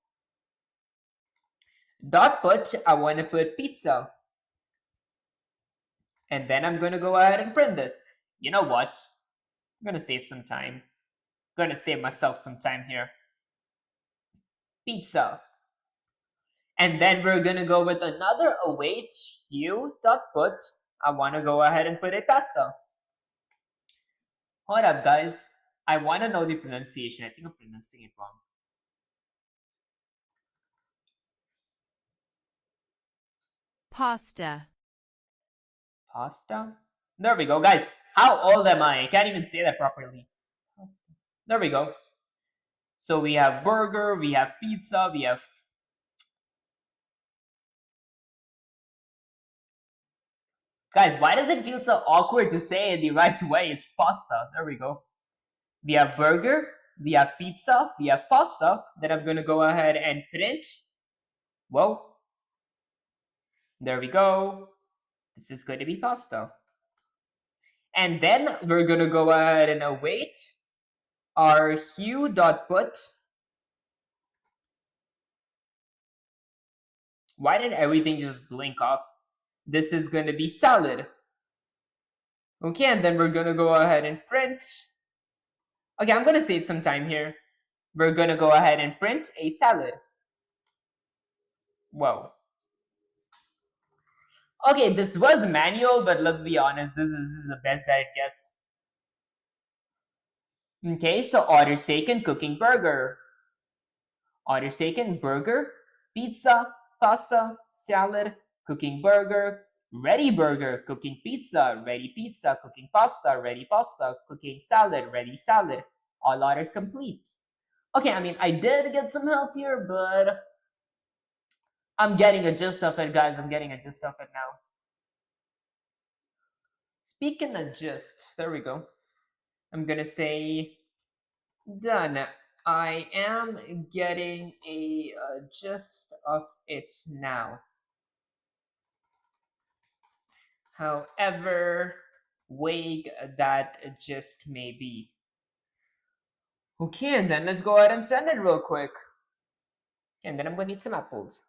A: Dot put, I wanna put pizza. And then I'm gonna go ahead and print this. You know what? I'm gonna save some time. I'm gonna save myself some time here. Pizza. And then we're gonna go with another await hue dot put. I wanna go ahead and put a pasta. Hold up guys. I wanna know the pronunciation. I think I'm pronouncing it wrong.
B: Pasta.
A: Pasta? There we go, guys. How old am I? I can't even say that properly. Pasta. There we go. So we have burger, we have pizza, we have... Guys, why does it feel so awkward to say it the right way? It's pasta. There we go. We have burger, we have pizza, we have pasta. Then I'm going to go ahead and print. Well, there we go. This is going to be pasta. And then we're going to go ahead and await our hue dot put. Why did everything just blink off? This is going to be salad. Okay, and then we're going to go ahead and print. Okay, I'm going to save some time here. We're going to go ahead and print a salad. Whoa. Okay, this was manual, but let's be honest, this is the best that it gets. Okay, so orders taken, cooking burger. Orders taken, burger, pizza, pasta, salad, cooking burger, ready burger, cooking pizza, ready pizza, cooking pasta, ready pasta, cooking salad, ready salad. All orders complete. Okay, I mean, I did get some help here, but I'm getting a gist of it, guys. I'm getting a gist of it now. Speaking of gist, there we go. I'm gonna say done. I am getting a gist of it now. However vague that gist may be. Okay, and then let's go ahead and send it real quick. And then I'm gonna need some apples.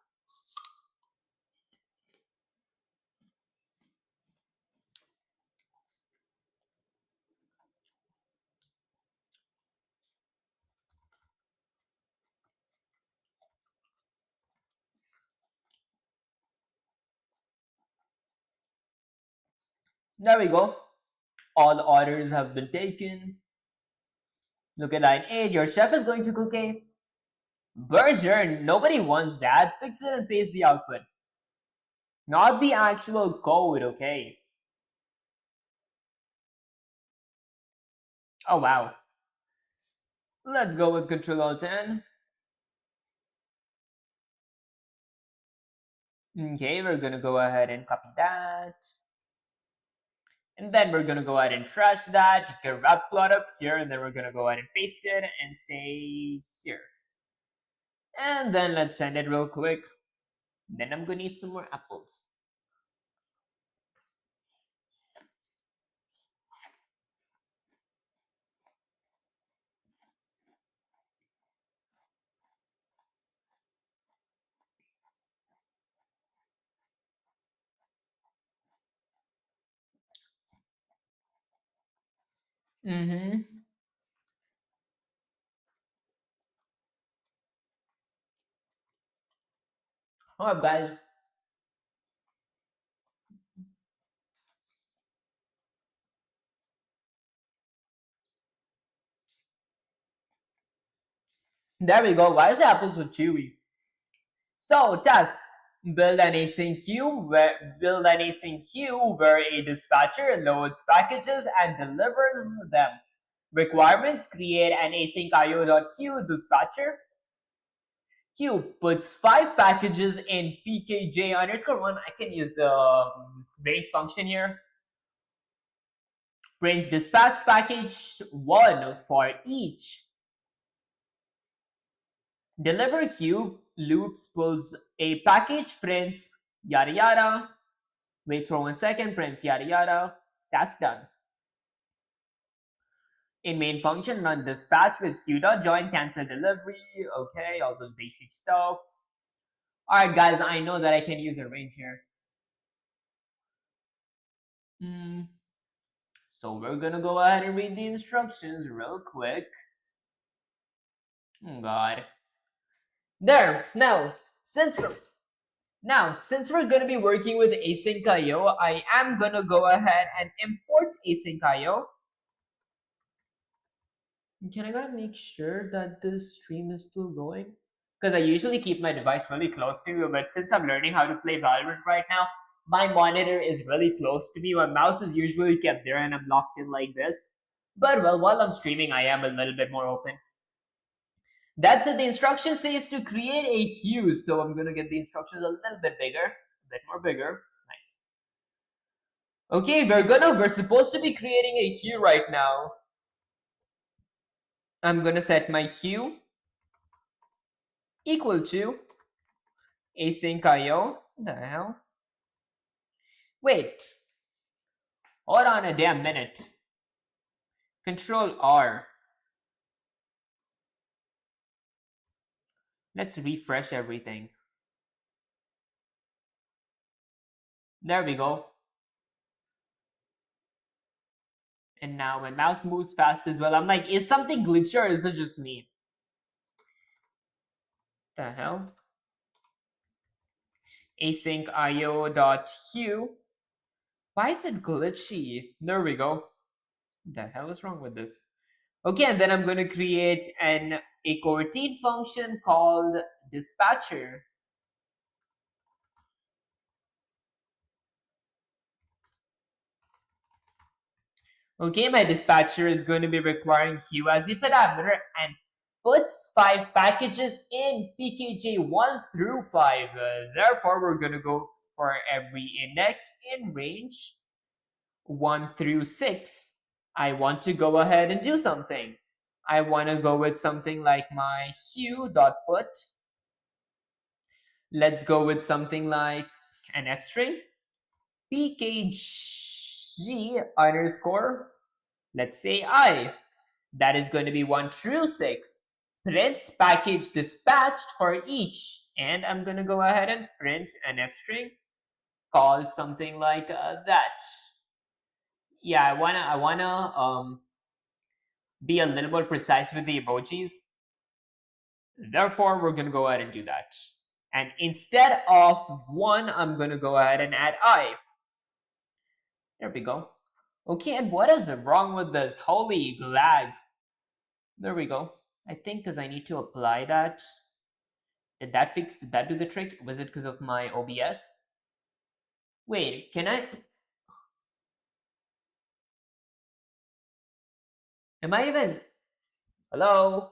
A: There we go. All orders have been taken. Look at line 8. Your chef is going to cook a burger. Nobody wants that. Fix it and paste the output. Not the actual code, okay? Oh, wow. Let's go with Control-Alt-N. Okay, we're gonna go ahead and copy that. And then we're gonna go ahead and trash that, get wrap plot up here, and then we're gonna go ahead and paste it and say here. And then let's send it real quick. Then I'm gonna eat some more apples. Mm-hmm. Alright, guys. There we go. Why is the apple so chewy? So task: build an async queue where a dispatcher loads packages and delivers them. Requirements: create an async io.queue dispatcher. Queue puts 5 packages in pkj underscore 1. I can use the range function here. Range dispatch package 1 for each. Deliver queue loops pulls a package, prints yada yada. Waits for 1 second, prints yada yada. Task done. In main function, run dispatch with queue.join, cancel delivery. Okay, all those basic stuff. Alright, guys, I know that I can use a range here. So we're gonna go ahead and read the instructions real quick. Oh God. There. Since we're gonna be working with async.io, I am gonna go ahead and import async.io. Can I gotta make sure that this stream is still going? Because I usually keep my device really close to me, but since I'm learning how to play Valorant right now, my monitor is really close to me. My mouse is usually kept there and I'm locked in like this. But well, while I'm streaming, I am a little bit more open. That's it. The instruction says to create a hue, so I'm gonna get the instructions a little bit bigger, a bit more bigger. Nice. Okay, we're supposed to be creating a hue right now. I'm gonna set my hue equal to async.io. The hell? Wait. Hold on a damn minute. Control R. Let's refresh everything. There we go. And now my mouse moves fast as well. I'm like, is something glitchy or is it just me? The hell? Async io.hue. Why is it glitchy? There we go. The hell is wrong with this? Okay, and then I'm going to create a coroutine function called dispatcher. Okay, my dispatcher is going to be requiring hue as the parameter, and puts 5 packages in pkj 1 through 5. Therefore, we're going to go for every index in range 1 through 6. I want to go ahead and do something. I want to go with something like my hue.put. Let's go with something like an f string, pkg underscore, let's say I. That is going to be 1 through 6. Prints package dispatched for each. And I'm going to go ahead and print an f string called something like that. Yeah, I wanna be a little more precise with the emojis. Therefore, we're gonna go ahead and do that. And instead of 1, I'm gonna go ahead and add I. There we go. Okay, and what is wrong with this? Holy lag. There we go. I think because I need to apply that. Did that do the trick? Was it because of my OBS? Wait, can I? Am I even? Hello?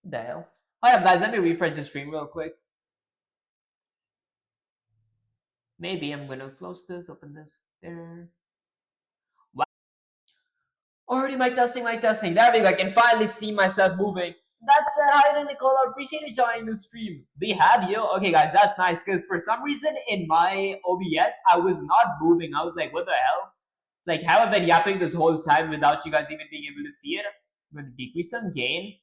A: What the hell? Hold up, guys. Let me refresh the stream real quick. Maybe I'm gonna close this, open this, there. Wow. Already mic testing. There we go. I can finally see myself moving. That said, hi to Nicole. I appreciate you joining the stream. We have you. Okay, guys, that's nice because for some reason in my OBS, I was not moving. I was like, what the hell? It's like, have I been yapping this whole time without you guys even being able to see it? I'm going to decrease some gain.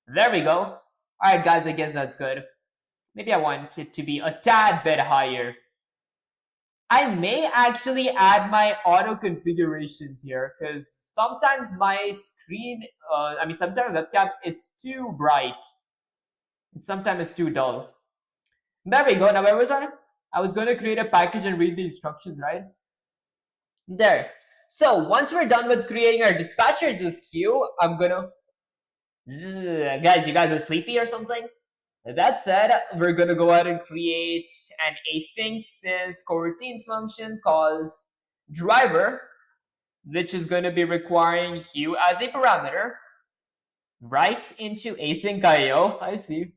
A: There we go. All right, guys, I guess that's good. Maybe I want it to be a tad bit higher. I may actually add my auto configurations here because sometimes my screen, sometimes webcam is too bright and sometimes it's too dull. There we go. Now, where was I? I was going to create a package and read the instructions, right? There. So once we're done with creating our dispatchers queue, I'm going to... Guys, you guys are sleepy or something? That said, we're going to go ahead and create an async coroutine function called driver, which is going to be requiring hue as a parameter right into async IO. I see.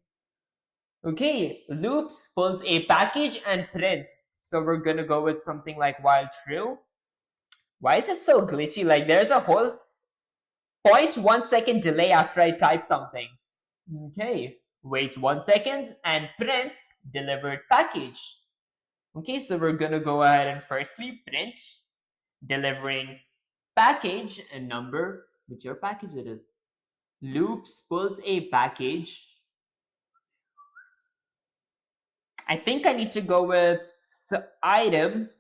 A: Okay, loops pulls a package and prints. So we're going to go with something like while true. Why is it so glitchy? Like there's a whole 0.1 second delay after I type something. Okay, waits 1 second and prints delivered package. Okay, so we're gonna go ahead and firstly print delivering package and number, which your package it is. Loops pulls a package. I think I need to go with the item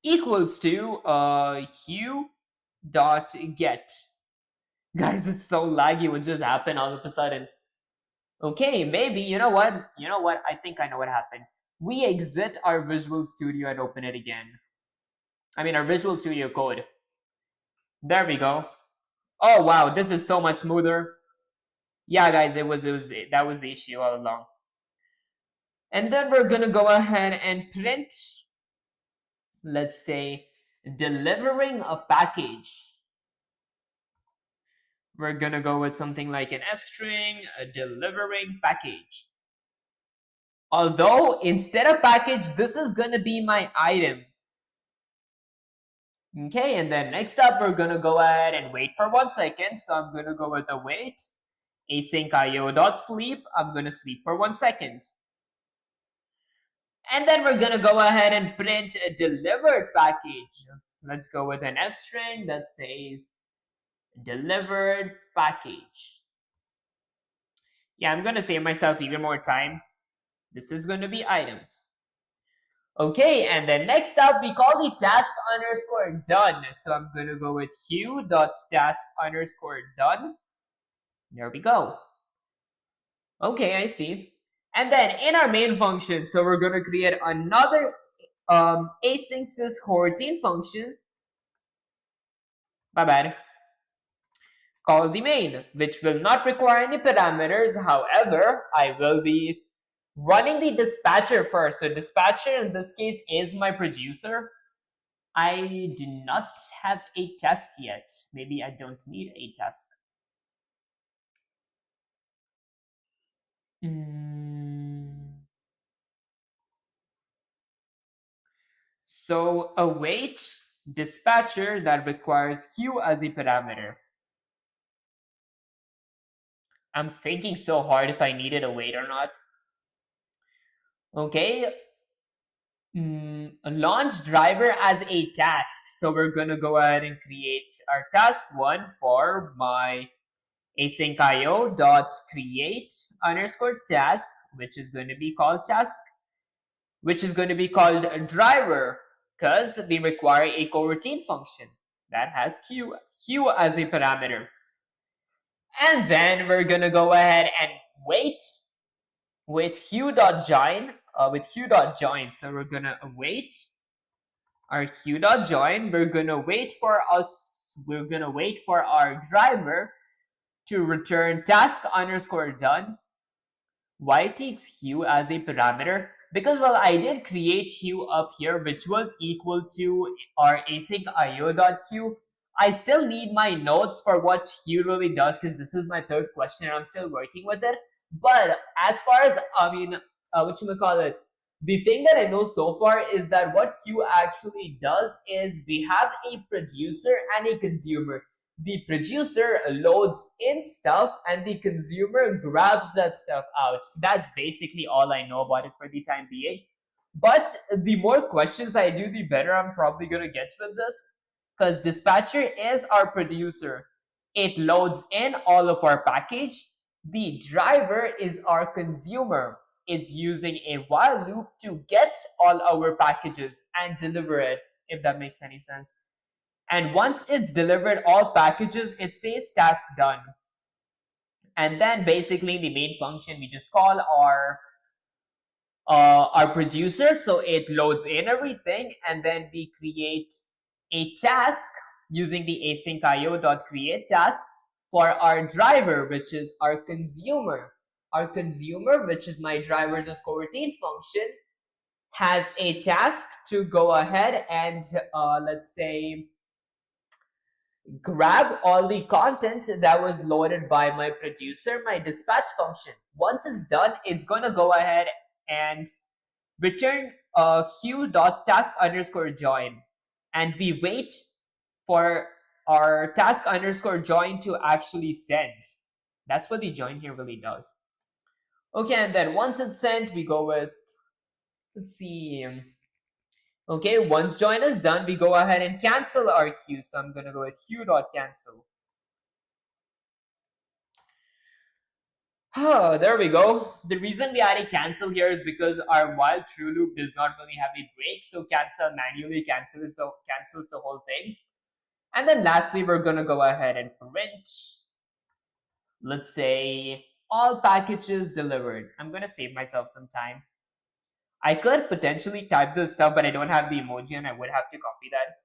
A: equals to hue dot get. Guys, it's so laggy. What just happened all of a sudden? Okay, maybe, you know what? I think I know what happened. We exit our Visual Studio and open it again. I mean, our Visual Studio Code. There we go. Oh, wow, this is so much smoother. Yeah, guys, that was the issue all along. And then we're gonna go ahead and print, let's say, delivering a package. We're gonna go with something like an S string, a delivering package. Although instead of package, this is gonna be my item. Okay, and then next up, we're gonna go ahead and wait for 1 second. So I'm gonna go with a wait, async io.sleep. I'm gonna sleep for 1 second. And then we're gonna go ahead and print a delivered package. Let's go with an F string that says delivered package. Yeah, I'm gonna save myself even more time. This is gonna be item. Okay, and then next up, we call the task underscore done. So I'm gonna go with hue.task underscore done. There we go. Okay, I see. And then in our main function, so we're gonna create another async coroutine function. My bad. Called the main, which will not require any parameters. However, I will be running the dispatcher first. So dispatcher in this case is my producer. I do not have a test yet. Maybe I don't need a test. Mm, so await dispatcher that requires queue as a parameter. I'm thinking so hard if I needed a wait or not. Okay, launch driver as a task. So we're gonna go ahead and create our task one for my asyncio dot create underscore task, which is going to be called task, which is going to be called driver, because we require a coroutine function that has queue as a parameter. And then we're gonna go ahead and wait with queue.join, So we're gonna await our queue.join. We're gonna wait for our driver to return task underscore done. Why it takes queue as a parameter? Because, well, I did create queue up here, which was equal to our async io.queue. I still need my notes for what queue really does, because this is my third question and I'm still working with it. But as far as, what you call it, the thing that I know so far is that what queue actually does is we have a producer and a consumer. The producer loads in stuff and the consumer grabs that stuff out. So that's basically all I know about it for the time being. But the more questions I do, the better I'm probably going to get with this, because dispatcher is our producer. It loads in all of our package. The driver is our consumer. It's using a while loop to get all our packages and deliver it, if that makes any sense. And once it's delivered all packages, it says task done. And then basically in the main function, we just call our producer. So it loads in everything, and then we create a task using the asyncio.create task for our driver, which is our consumer. Our consumer, which is my driver's coroutine function, has a task to go ahead and let's say grab all the content that was loaded by my producer, my dispatch function. Once it's done, it's going to go ahead and return queue.task underscore join. And we wait for our task underscore join to actually send. That's what the join here really does. Okay, and then once it's sent, we go with, let's see. Okay, once join is done, we go ahead and cancel our queue. So I'm going to go with queue.cancel. Oh, there we go. The reason we added cancel here is because our while true loop does not really have a break, so cancel manually cancels the whole thing. And then lastly, we're gonna go ahead and print, let's say, all packages delivered. I'm gonna save myself some time. I could potentially type this stuff, but I don't have the emoji and I would have to copy that.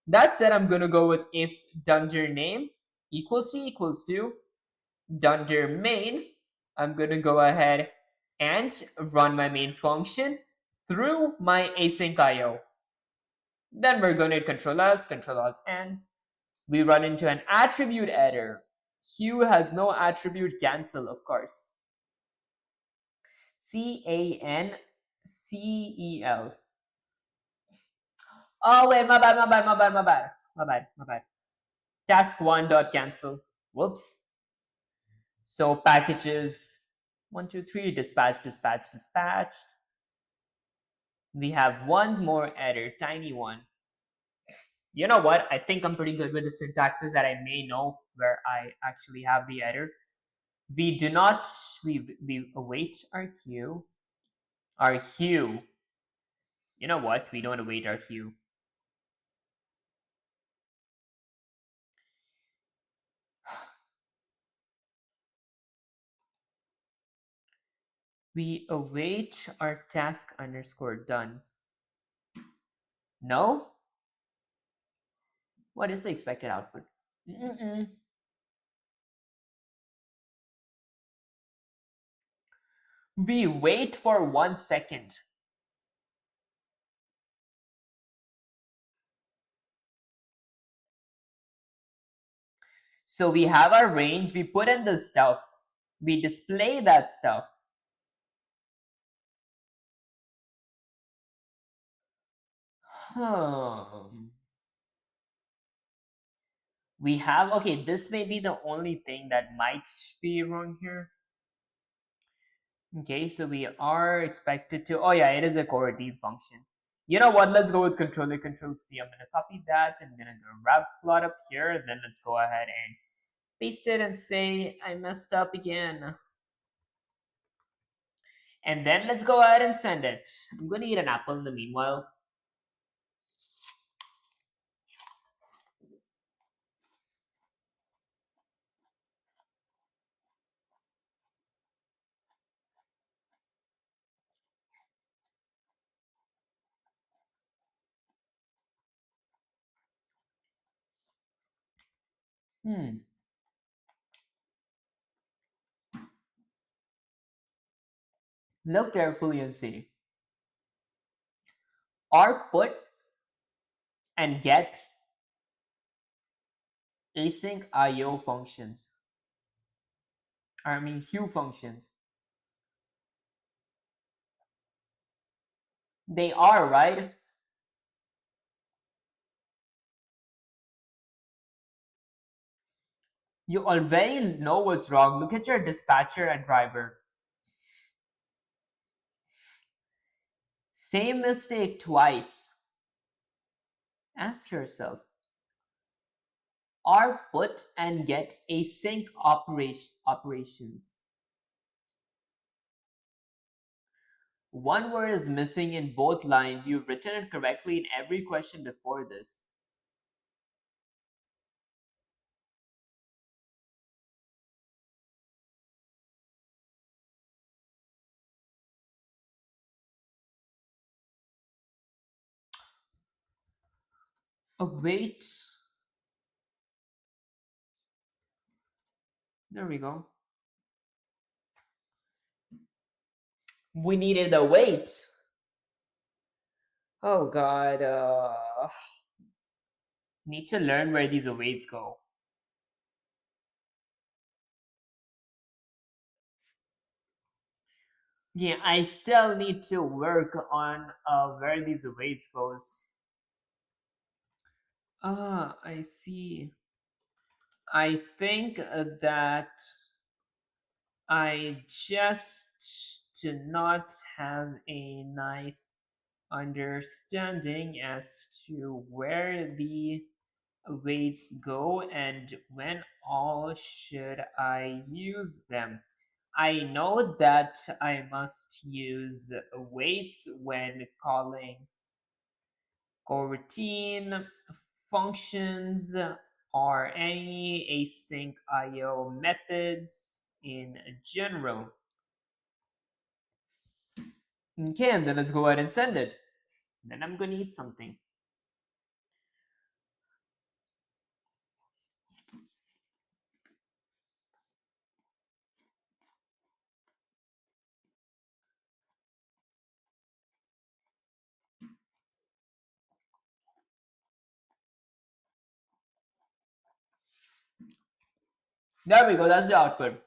A: That said, I'm gonna go with if dunder name equals to dunder main. I'm going to go ahead and run my main function through my async IO. Then we're going to Control S, Control Alt N. We run into an attribute error. Queue has no attribute cancel, of course. CANCEL. Oh wait, my bad. Task one dot cancel. Whoops. So packages 1, 2, 3, dispatched. We have one more error, tiny one. You know what? I think I'm pretty good with the syntaxes that I may know where I actually have the error. We do not, we await our queue. Our queue. You know what? We don't await our queue. We await our task underscore done. No? What is the expected output? We wait for 1 second. So we have our range, we put in the stuff, we display that stuff. We have, okay, this may be the only thing that might be wrong here. Okay, so we are expected to, oh yeah, it is a coroutine function. You know what, let's go with control A, control C. I'm going to copy that. I'm going to grab plot up here. Then let's go ahead and paste it and say I messed up again. And then let's go ahead and send it. I'm going to eat an apple in the meanwhile. Look carefully and see. Are put and get async IO functions. I mean, hue functions. They are, right? You already know what's wrong. Look at your dispatcher and driver. Same mistake twice. Ask yourself, are put and get async operations? One word is missing in both lines. You've written it correctly in every question before this. Wait. There we go. We needed a wait. Oh god. Need to learn where these awaits go. Yeah, I still need to work on where these awaits goes. Ah, I see. I think that I just do not have a nice understanding as to where the weights go and when all should I use them. I know that I must use weights when calling coroutine functions or any async IO methods in general. Okay, and then let's go ahead and send it. Then I'm gonna eat something. There we go, that's the output.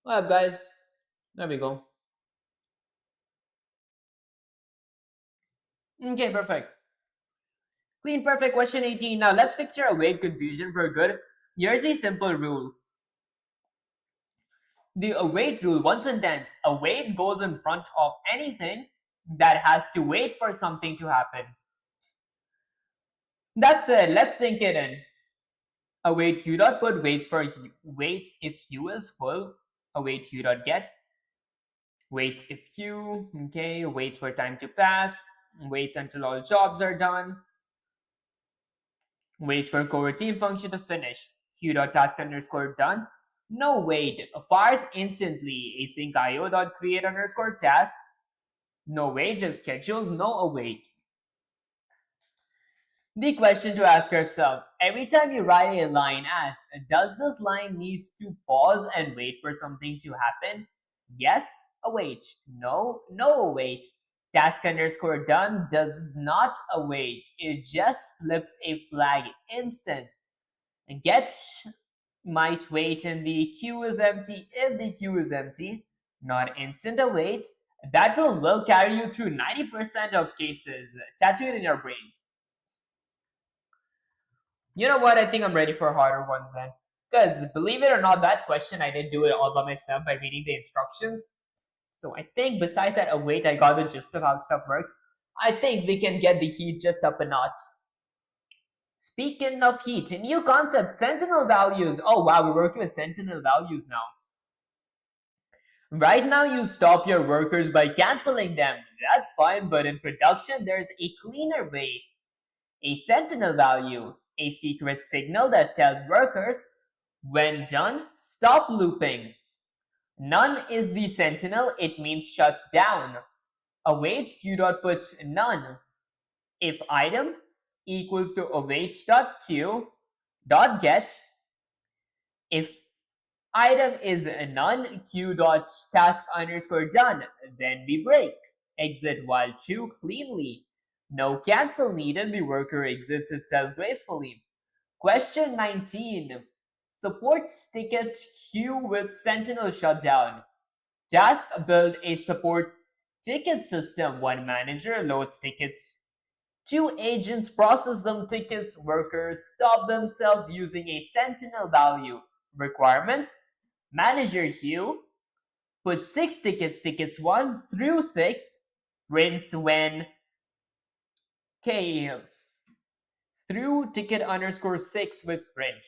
A: Alright guys, there we go. Okay, perfect. Clean perfect question 18. Now let's fix your await confusion for good. Here's a simple rule. The await rule, one sentence, await goes in front of anything that has to wait for something to happen. That's it, let's sink it in. Await q dot put waits for waits if q is full. Await q dot get waits if q, okay, waits for time to pass, waits until all jobs are done, waits for coroutine function to finish. Q dot task underscore done. No wait, fires instantly. Async IO dot create underscore task. No wait, just schedules, no await. The question to ask yourself every time you write a line, ask, does this line needs to pause and wait for something to happen? Yes, await. No, no await. task underscore done does not await, it just flips a flag instant. Get might wait and the queue is empty. If the queue is empty, not instant await, that rule will carry you through 90% of cases. Tattoo it in your brains. You know what? I think I'm ready for harder ones then. Because believe it or not, that question I did do it all by myself by reading the instructions. So I think besides that await, I got the gist of how stuff works. I think we can get the heat just up a notch. Speaking of heat, a new concept, sentinel values. Oh wow, we're working with sentinel values now. Right now, you stop your workers by canceling them. That's fine, but in production, there's a cleaner way. A sentinel value, a secret signal that tells workers, when done, stop looping. None is the sentinel, it means shut down. Await q.put none. If item equals to await.q.get, if item is none q.task underscore done, then we break. Exit while true cleanly. No cancel needed, the worker exits itself gracefully. Question 19. Support ticket queue with Sentinel shutdown. Task build a support ticket system. One manager loads tickets. Two agents process them tickets. Workers stop themselves using a Sentinel value. Requirements. Manager queue. Put 6 tickets, tickets 1 through 6. Prints when K through ticket underscore 6 with print.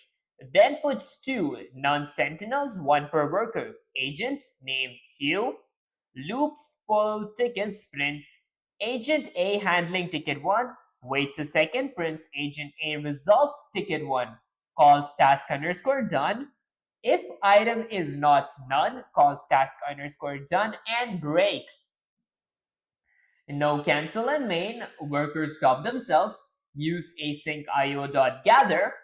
A: Then puts 2 non-sentinels, 1 per worker. Agent, name queue, loops pull tickets, prints. Agent A handling ticket 1, waits a second, prints agent A resolved ticket 1, calls task underscore done. If item is not none, calls task underscore done and breaks. No cancel and main, workers stop themselves, use async io.gather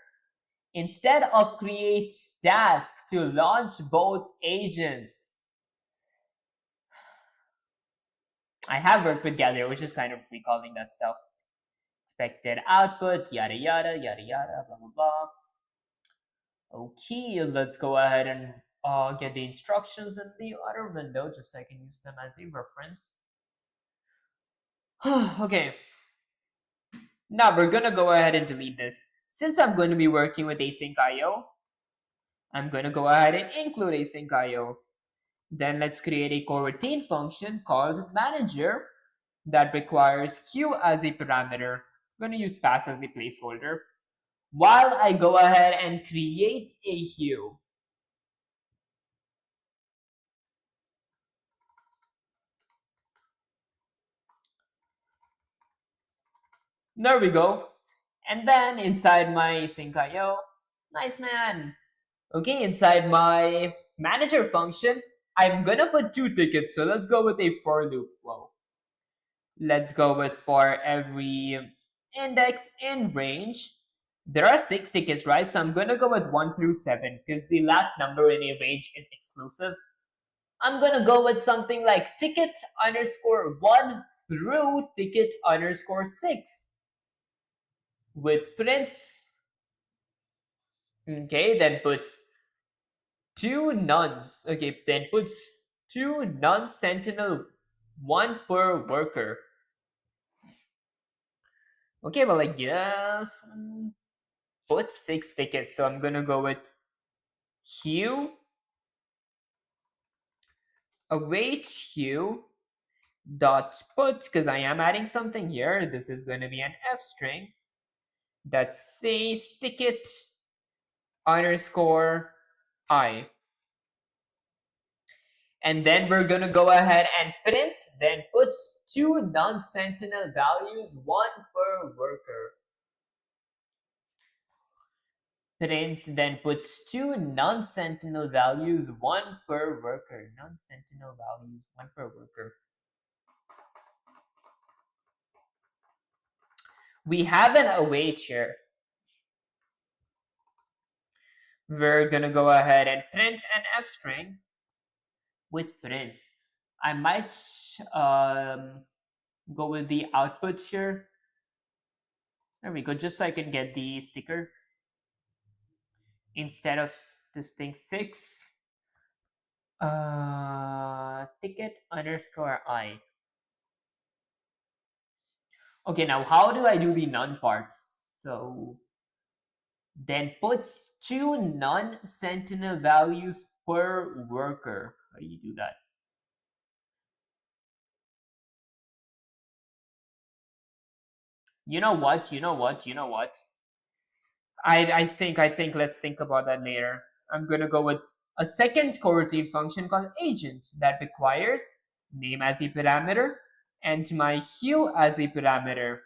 A: instead of create task to launch both agents. I have worked with gather, which is kind of recalling that stuff. Expected output, yada yada, yada yada, blah blah blah. Okay, let's go ahead and get the instructions in the other window just so I can use them as a reference. Okay, now we're gonna go ahead and delete this. Since I'm going to be working with async IO, I'm going to go ahead and include async IO. Then let's create a coroutine function called manager that requires queue as a parameter. I'm going to use pass as a placeholder. While I go ahead and create a queue. There we go. And then inside my async.io, nice man. Okay, inside my manager function, I'm gonna put 2 tickets. So let's go with a for loop. Whoa. Let's go with for every index in range. There are 6 tickets, right? So I'm gonna go with 1 through 7 because the last number in a range is exclusive. I'm gonna go with something like ticket underscore 1 through ticket underscore 6 with prints. Okay, then puts 2 nuns. Okay, then puts 2 non-sentinel, 1 per worker. Okay, well, I guess put 6 tickets. So I'm gonna go with queue await queue dot put because I am adding something here. This is going to be an f string that says ticket underscore I. And then we're going to go ahead and print, then puts 2 non-sentinel values, 1 per worker. Prints, then puts 2 non-sentinel values, 1 per worker. Non-sentinel values, 1 per worker. We have an await here. We're gonna go ahead and print an f string with prints. I might Go with the outputs here. There we go, just so I can get the sticker. Instead of this thing 6, ticket underscore I. Okay, now how do I do the none parts? So then puts 2 non-sentinel values per worker. How do you do that? You know what? I think let's think about that later. I'm gonna go with a second coroutine function called agent that requires name as a parameter and my hue as a parameter.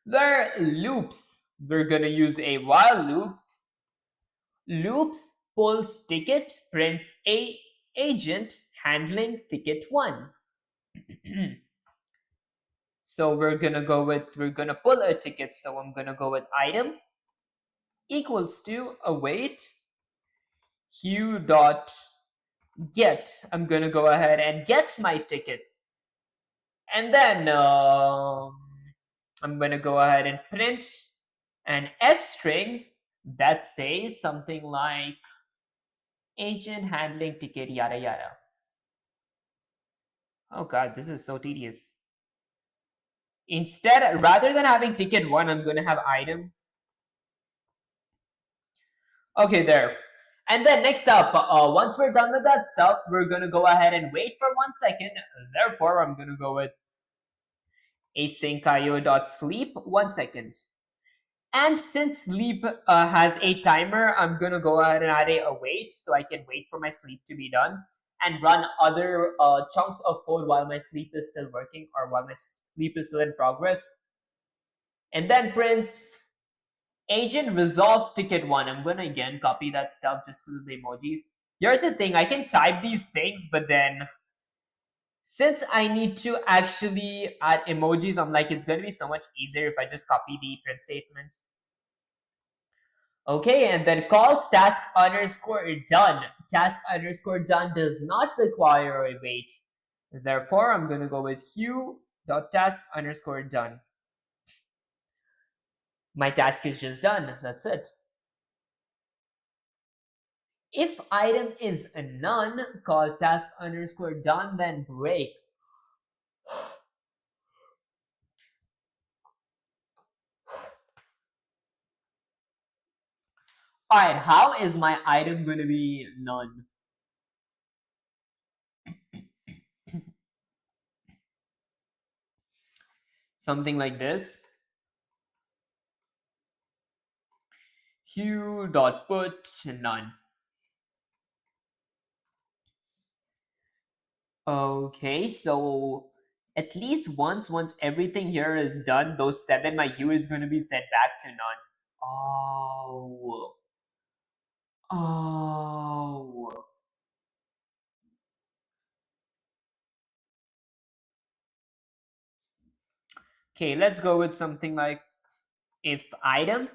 A: There are loops. We're gonna use a while loop. Loops pulls ticket, prints a agent handling ticket 1. So we're gonna pull a ticket. So I'm gonna go with item equals to await hue dot get. I'm gonna go ahead and get my ticket, and then I'm gonna go ahead and print an f string that says something like agent handling ticket yada yada. Oh god, this is so tedious. Instead, rather than having ticket 1, I'm gonna have item. Okay, there. And then next up, once we're done with that stuff, we're gonna go ahead and wait for 1 second. Therefore, I'm gonna go with asyncio.sleep 1 second. And since sleep has a timer, I'm gonna go ahead and add a await so I can wait for my sleep to be done and run other chunks of code while my sleep is still working or while my sleep is still in progress. And then prints agent resolve ticket 1. I'm gonna again copy that stuff just because of the emojis. Here's the thing, I can type these things, but then since I need to actually add emojis, I'm like, it's gonna be so much easier if I just copy the print statement. Okay, and then calls task underscore done. Task underscore done does not require a wait. Therefore, I'm gonna go with hue dot task underscore done. My task is just done. That's it. If item is a none, call task underscore done, then break. Alright, how is my item going to be none? Something like this. Hue dot put none. Okay, so at least once everything here is done, those 7, my hue is going to be set back to none. Oh. Oh. Okay, let's go with something like if item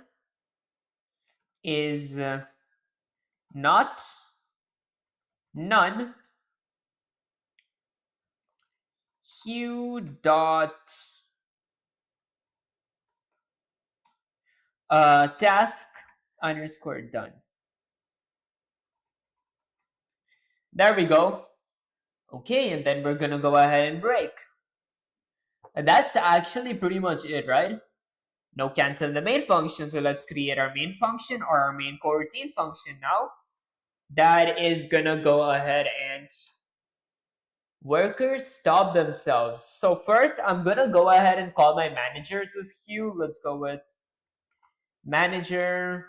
A: is not none, hue dot task underscore done. There we go. Okay, and then we're gonna go ahead and break. And that's actually pretty much it, right? No cancel the main function, so let's create our main function or our main coroutine function now. That is gonna go ahead and workers stop themselves. So first, I'm gonna go ahead and call my managers as hue. Let's go with manager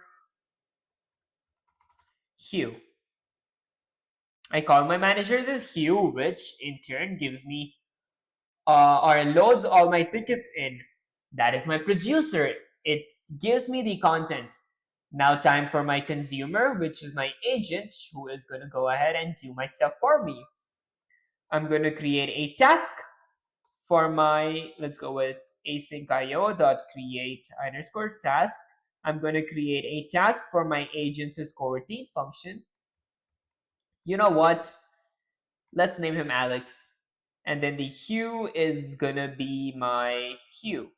A: hue. I call my managers as hue, which in turn gives me or loads all my tickets in. That is my producer. It gives me the content. Now time for my consumer, which is my agent, who is going to go ahead and do my stuff for me. I'm going to create a task for my, let's go with asyncio.create underscore task. I'm going to create a task for my agent's coroutine function. You know what? Let's name him Alex. And then the hue is gonna be my hue.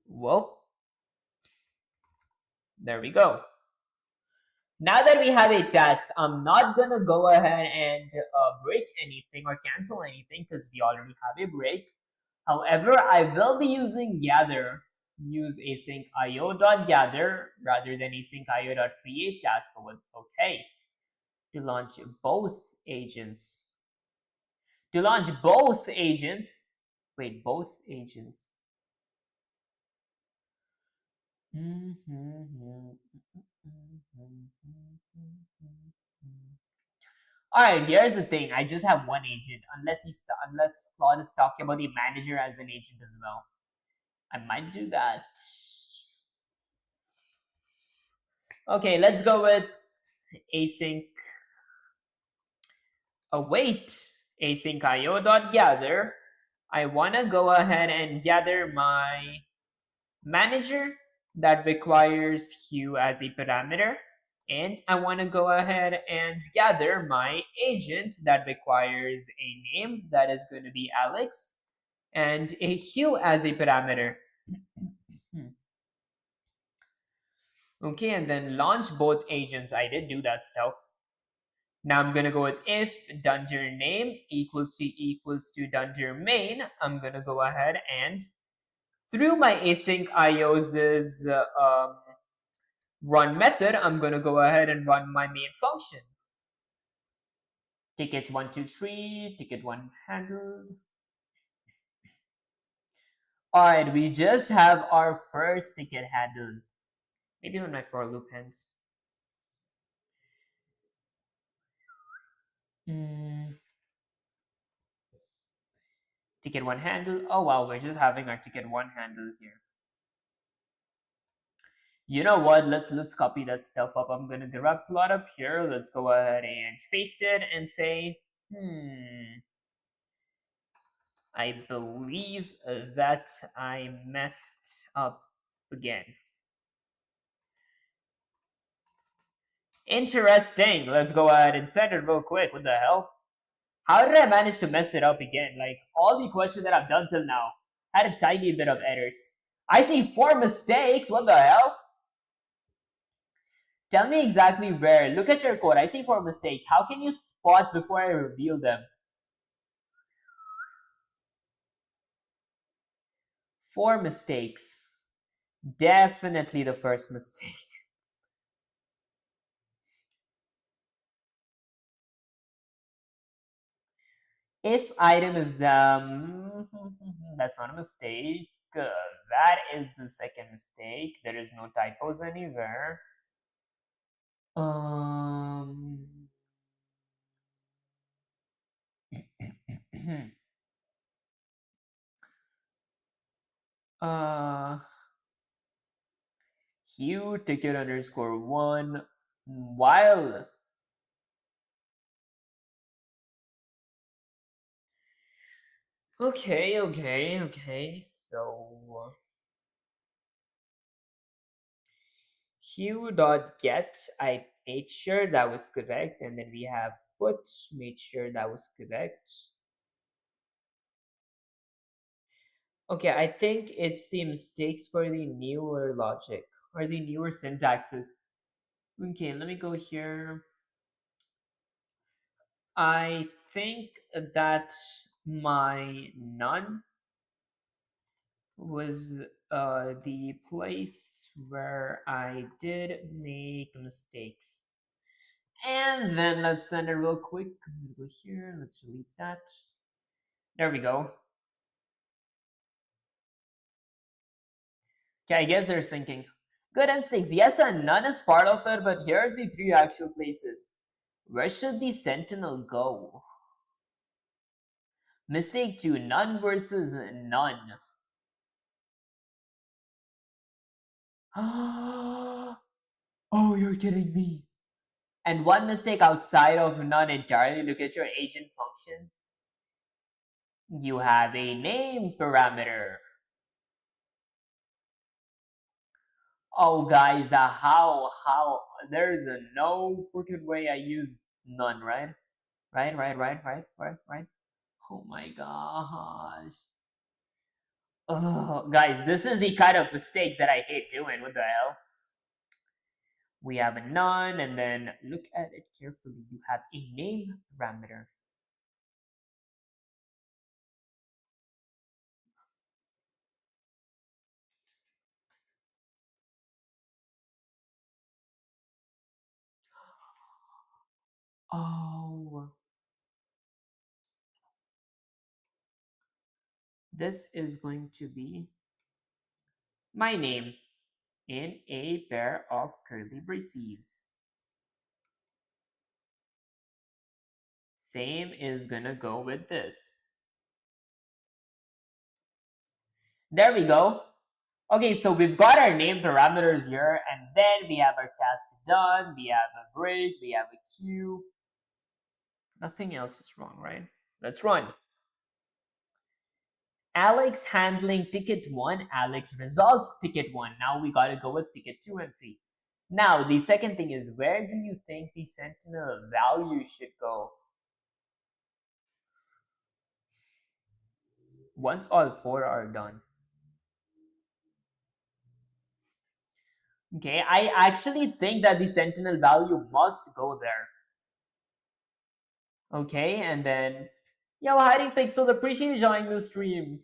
A: Well, there we go. Now that we have a task, I'm not gonna go ahead and break anything or cancel anything because we already have a break. However, I will be using gather. Use async io.gather rather than async io.create task. Okay, to launch both agents. To launch both agents. Wait, both agents. All right, here's the thing. I just have one agent, unless Claude is talking about the manager as an agent as well. I might do that. Okay, let's go with async await async io.gather. I want to go ahead and gather my manager that requires hue as a parameter. And I want to go ahead and gather my agent that requires a name that is going to be Alex and a hue as a parameter. Okay, and then launch both agents. I did do that stuff. Now I'm gonna go with if dunder name equals to dunder main. I'm gonna go ahead and through my async ios' run method, I'm gonna go ahead and run my main function. Tickets 1, 2, 3, ticket 1 handled. Alright, we just have our first ticket handled. Maybe when my for loop ends. Ticket 1 handle. Oh wow, we're just having our ticket 1 handle here. You know what? Let's copy that stuff up. I'm gonna grab plot up here. Let's go ahead and paste it and say, I believe that I messed up again. Interesting. Let's go ahead and send it real quick. What the hell? How did I manage to mess it up again? Like all the questions that I've done till now had a tiny bit of errors. I see 4 mistakes. What the hell? Tell me exactly where. Look at your code. I see 4 mistakes. How can you spot before I reveal them? 4 mistakes. Definitely the first mistake. If item is the... that's not a mistake. That is the second mistake. There is no typos anywhere. Hue ticket underscore 1 while okay, so hue dot get, I made sure that was correct, and then we have put, made sure that was correct. Okay, I think it's the mistakes for the newer logic or the newer syntaxes. Okay, let me go here. I think that my none was the place where I did make mistakes. And then let's send it real quick. I'm gonna go here, let's delete that. There we go. Okay, I guess there's thinking. Good instincts. Yes, and none is part of it, but here's the 3 actual places. Where should the sentinel go? Mistake 2, none versus none. Oh, you're kidding me. And one mistake outside of none entirely. Look at your agent function. You have a name parameter. Oh, guys, how? There's no freaking way I use none, right? Right. Oh my gosh. Oh, guys, this is the kind of mistakes that I hate doing. What the hell? We have a none, and then look at it carefully. You have a name parameter. Oh, this is going to be my name in a pair of curly braces. Same is gonna go with this. There we go. Okay, so we've got our name parameters here, and then we have our task done, we have a break, we have a queue. Nothing else is wrong, right? Let's run. Alex handling ticket 1, Alex resolved ticket 1. Now we gotta go with ticket 2 and 3. Now, the second thing is, where do you think the sentinel value should go? Once all 4 are done. Okay, I actually think that the sentinel value must go there. Okay, and then, yo, hiding pixel, appreciate you joining the stream.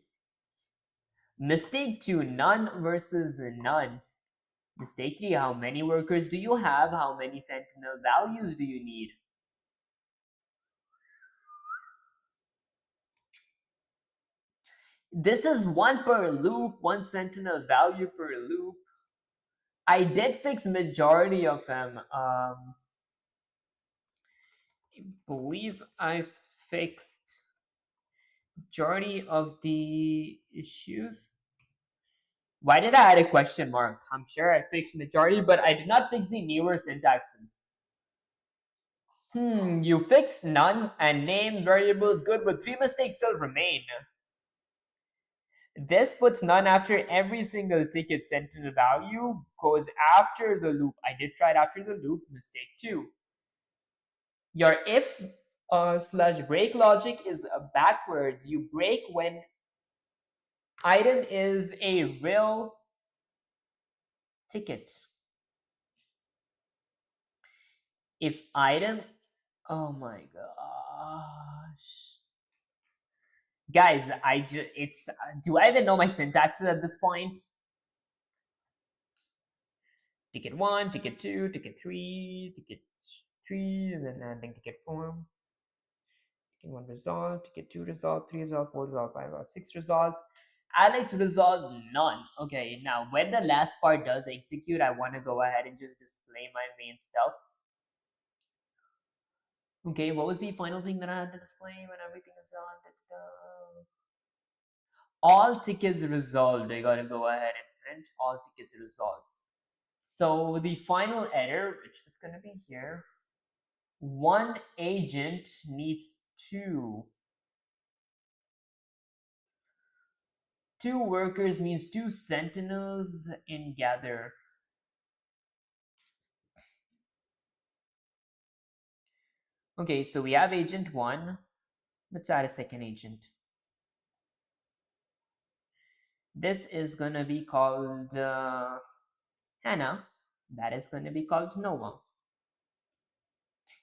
A: Mistake 2, none versus none. Mistake 3, how many workers do you have? How many sentinel values do you need? This is 1 per loop, 1 sentinel value per loop. I did fix majority of them. I believe I fixed majority of the issues. Why did I add a question mark? I'm sure I fixed majority, but I did not fix the newer syntaxes. You fixed none and name variables good, but 3 mistakes still remain. This puts none after every single ticket sentinel value goes after the loop. I did try it after the loop, mistake 2. Your if slash break logic is backwards. You break when item is a real ticket. If item, oh my gosh. Guys, do I even know my syntaxes at this point? Ticket 1, ticket 2, ticket 3, ticket 3, and then adding ticket 4. Ticket 1 resolved, ticket 2 resolved, 3 resolved, 4 resolved, 5 resolved, 6 resolved. Alex resolved none. Okay, now when the last part does execute, I want to go ahead and just display my main stuff. Okay, what was the final thing that I had to display when everything is done? All tickets resolved. I gotta go ahead and print all tickets resolved. So the final error, which is gonna be here, one agent needs two. Two workers means two sentinels in gather. Okay, so we have agent 1. Let's add a second agent. This is gonna be called Hannah. That is gonna be called Noah.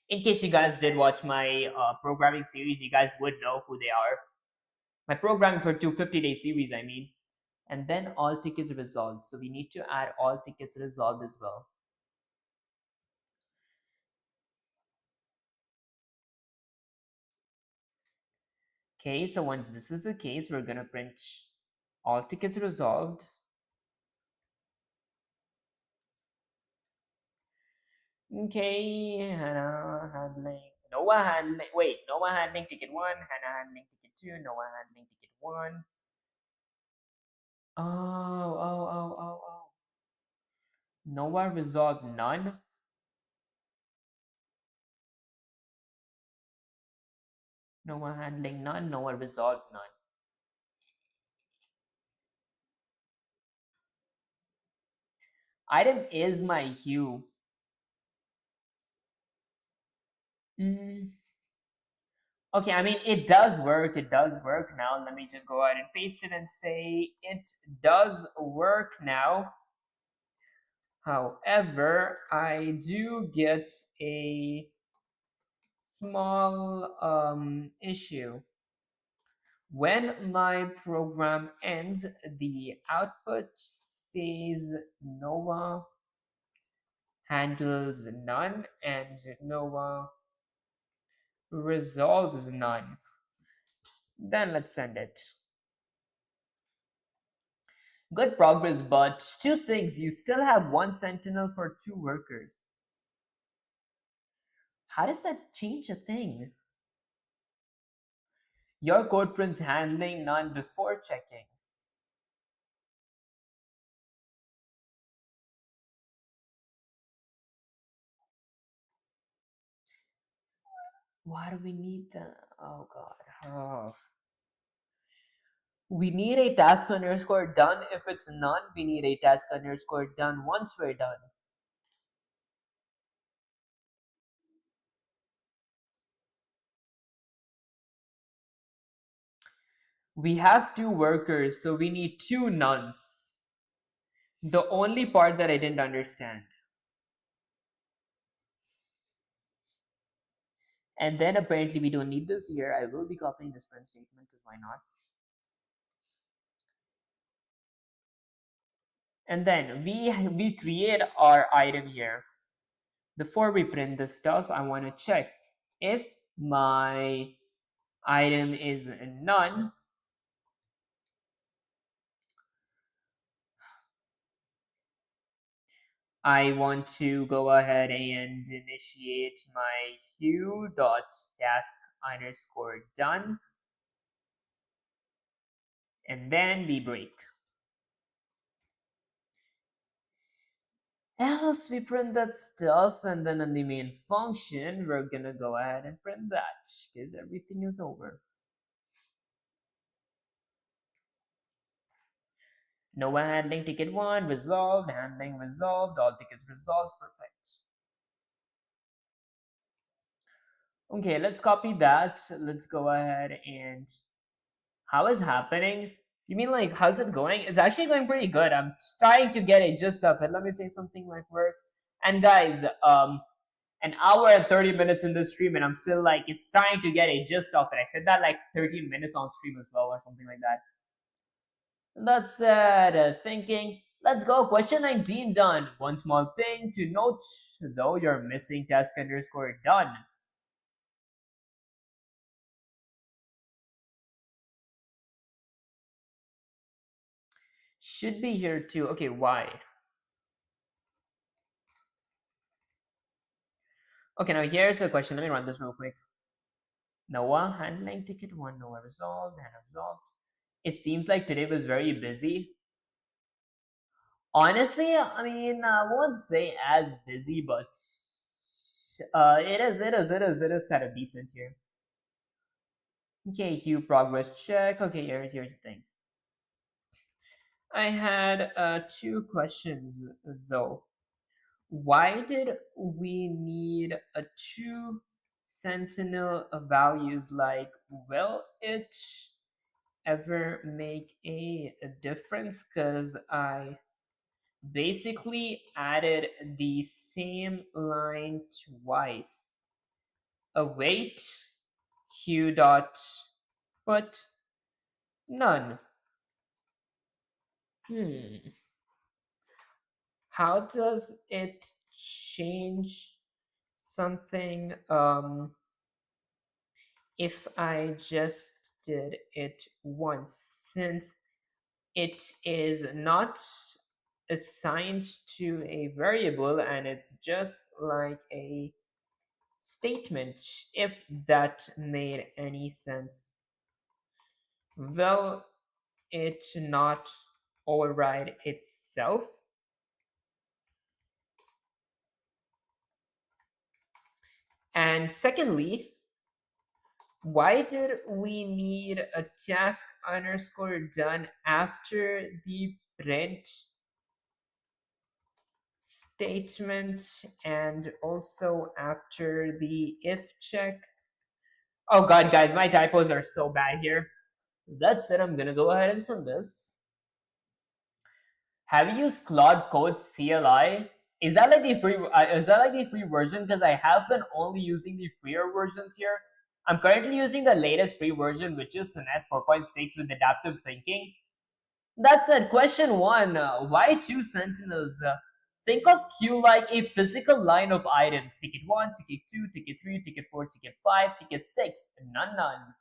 A: In case you guys did watch my programming series, you guys would know who they are. My programming for 250-day series, I mean. And then all tickets resolved. So we need to add all tickets resolved as well. Okay, so once this is the case, we're gonna print all tickets resolved. Okay, Hannah handling, Noah handling, wait, Noah handling ticket 1, Hannah handling ticket 2, Noah handling ticket 1. Oh. Noah resolved none. Noah handling none, Noah resolved none. Item is my hue. Okay, I mean, it does work. It does work now. Let me just go ahead and paste it and say it does work now. However, I do get a small issue. When my program ends, the output says Noah handles none and Noah resolves none. Then let's send it. Good progress, but two things. You still have one sentinel for two workers. How does that change a thing? Your code prints handling none before checking. Why do we need that? Oh god. Oh. We need a task underscore done. If it's none, we need a task underscore done once we're done. We have two workers, so we need two nuns. The only part that I didn't understand. And then apparently we don't need this here. I will be copying this print statement because why not? And then we create our item here. Before we print the stuff, I want to check if my item is none. I want to go ahead and initiate my hue.task underscore done, and then we break. Else we print that stuff, and then in the main function, we're gonna go ahead and print that, because everything is over. Noah handling ticket 1, resolved, handling resolved, all tickets resolved, perfect. Okay, let's copy that. Let's go ahead and how is happening? You mean like how's it going? It's actually going pretty good. I'm starting to get a gist of it. Let me say something like work. And guys, an hour and 30 minutes in this stream, and I'm still like it's starting to get a gist of it. I said that like 13 minutes on stream as well, or something like that. That's thinking. Let's go. Question 19 done. One small thing to note, though you're missing task underscore done. Should be here too. Okay, why? Okay, now here's the question. Let me run this real quick. Noah handling ticket 1, Noah resolved, and resolved. It seems like today was very busy. Honestly, I mean, I won't say as busy, but it is kind of decent here. Okay, hue progress check. Okay, here's the thing. I had two questions though. Why did we need a two sentinel values? Like, will it ever make a difference? Because I basically added the same line twice. Await hue dot put none. How does it change something if I just did it once, since it is not assigned to a variable and it's just like a statement, if that made any sense? Will it not override itself? And secondly, why did we need a task underscore done after the print statement and also after the if check? Oh god, guys, my typos are so bad here. That said, I'm gonna go ahead and send this. Have you used Claude Code CLI? Is that like the free? Is that like the free version? Because I have been only using the freer versions here. I'm currently using the latest free version, which is Sonnet 4.6 with adaptive thinking. That's it. Question one. Why two sentinels? Think of queue like a physical line of items. Ticket 1, ticket 2, ticket 3, ticket 4, ticket 5, ticket 6. None, none.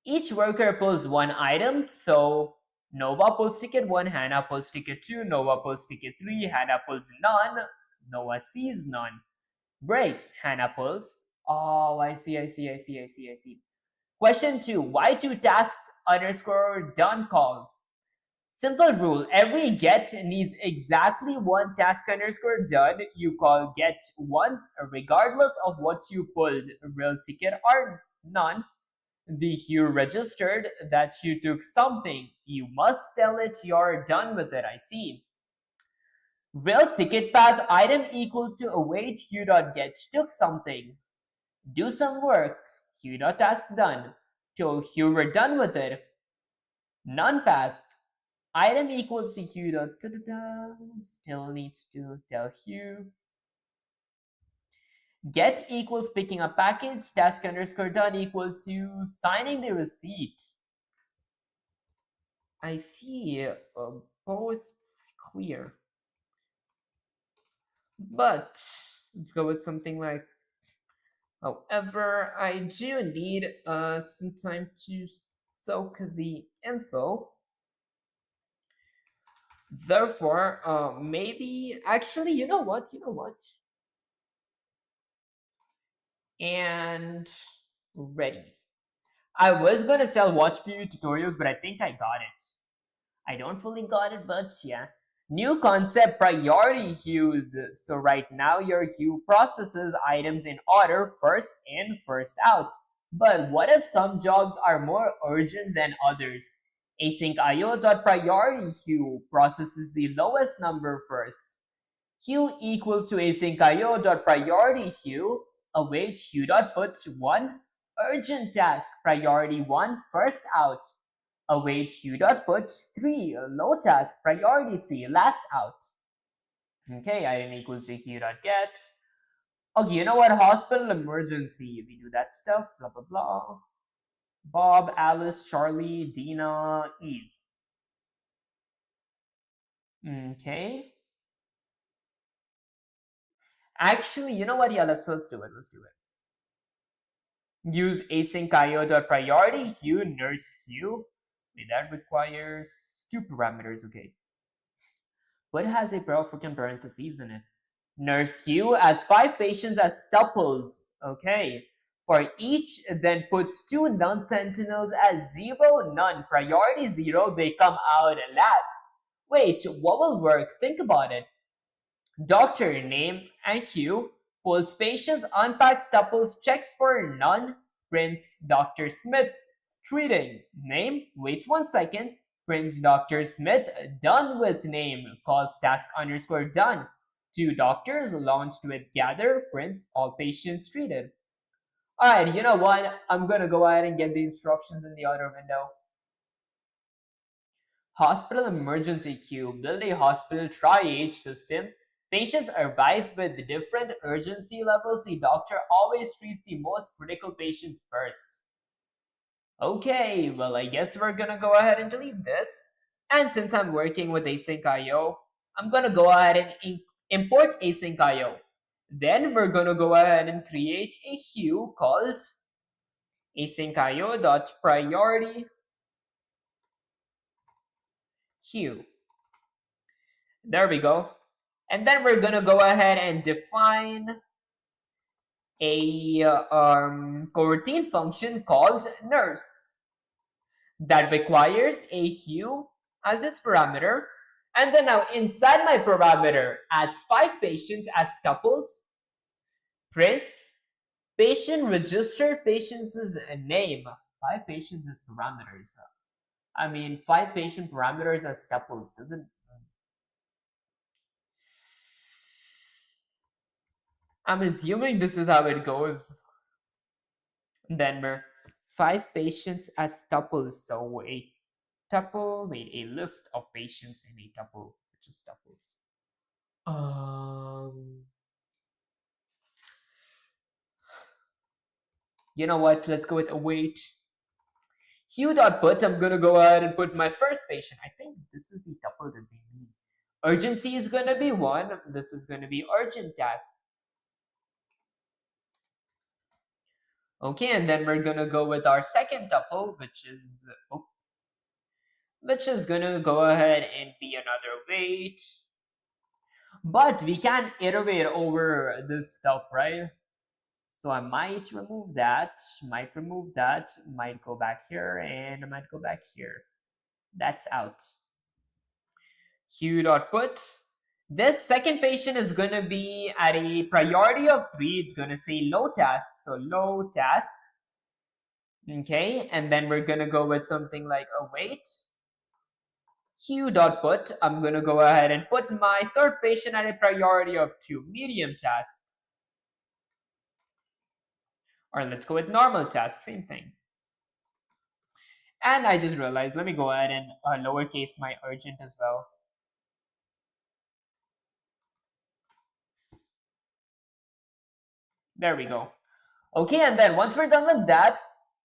A: Each worker pulls one item. So Nova pulls ticket 1, Hannah pulls ticket 2, Nova pulls ticket 3, Hannah pulls none. Nova sees none. Breaks. Hannah pulls. Oh, I see. Question 2. Why two tasks underscore done calls? Simple rule, every get needs exactly one task underscore done. You call get once, regardless of what you pulled, real ticket or none. The hue registered that you took something. You must tell it you're done with it, I see. Real ticket path item equals to await hue dot get took something. Do some work. Hue dot task done. Till hue we're done with it. None path item equals to hue dot still needs to tell hue. Get equals picking a package. Task underscore done equals to signing the receipt. I see both clear. But let's go with something like, however, I do need some time to soak the info. Therefore, maybe actually, you know what? And ready. I was gonna sell watch view tutorials, but I think I got it. I don't fully got it, but yeah. New concept priority hues. So right now your hue processes items in order first in, first out. But what if some jobs are more urgent than others? Async IO.priority hue processes the lowest number first. Hue equals to async IO.priority hue await hue dot put one urgent task priority 1 first out await hue dot put 3 low task priority 3 last out. Okay, item equals to hue dot get. Okay, you know what? Hospital emergency. We do that stuff. Blah blah blah. Bob, Alice, Charlie, Dina, Eve. Okay. Actually, you know what? Yeah, let's do it. Let's do it. Use async IO.priority hue nurse hue. Wait, that requires two parameters. Okay. What has a freaking parentheses in it? Nurse hue adds 5 patients as tuples. Okay. For each, then puts 2 non-sentinels as 0, none. Priority 0, they come out last. Wait, what will work? Think about it. Doctor name and hue pulls patients, unpacks tuples, checks for none, prints Dr. Smith treating name, waits 1 second, prints Dr. Smith done with name, calls task underscore done. 2 doctors launched with gather, prints all patients treated. Alright, you know what? I'm gonna go ahead and get the instructions in the other window. Hospital emergency queue. Build a hospital triage system. Patients arrive with different urgency levels. The doctor always treats the most critical patients first. Okay, well, I guess we're gonna go ahead and delete this. And since I'm working with async IO, I'm gonna go ahead and import async IO. Then we're gonna go ahead and create a queue called async IO.priority queue. There we go. And then we're gonna go ahead and define a coroutine function called nurse that requires a hue as its parameter. And then now inside my parameter adds 5 patients as tuples, prints patient registered patients' name. 5 patients as parameters. I mean, 5 patient parameters as tuples doesn't. I'm assuming this is how it goes. Then we're 5 patients as tuples. So a tuple, wait, a list of patients in a tuple, which is tuples. You know what? Let's go with await. Hue.put, I'm gonna go ahead and put my first patient. I think this is the tuple that they need. Urgency is gonna be 1. This is gonna be urgent task. Okay, and then we're gonna go with our second tuple, which is gonna go ahead and be another wait. But we can iterate over this stuff, right? So I might remove that, might go back here, and I might go back here. That's out. Hue.put. This second patient is going to be at a priority of 3. It's going to say low task. So low task. Okay, and then we're going to go with something like await. Hue.put. I'm going to go ahead and put my third patient at a priority of 2, medium task. Or let's go with normal task, same thing. And I just realized, let me go ahead and lowercase my urgent as well. There we go. Okay, and then once we're done with that,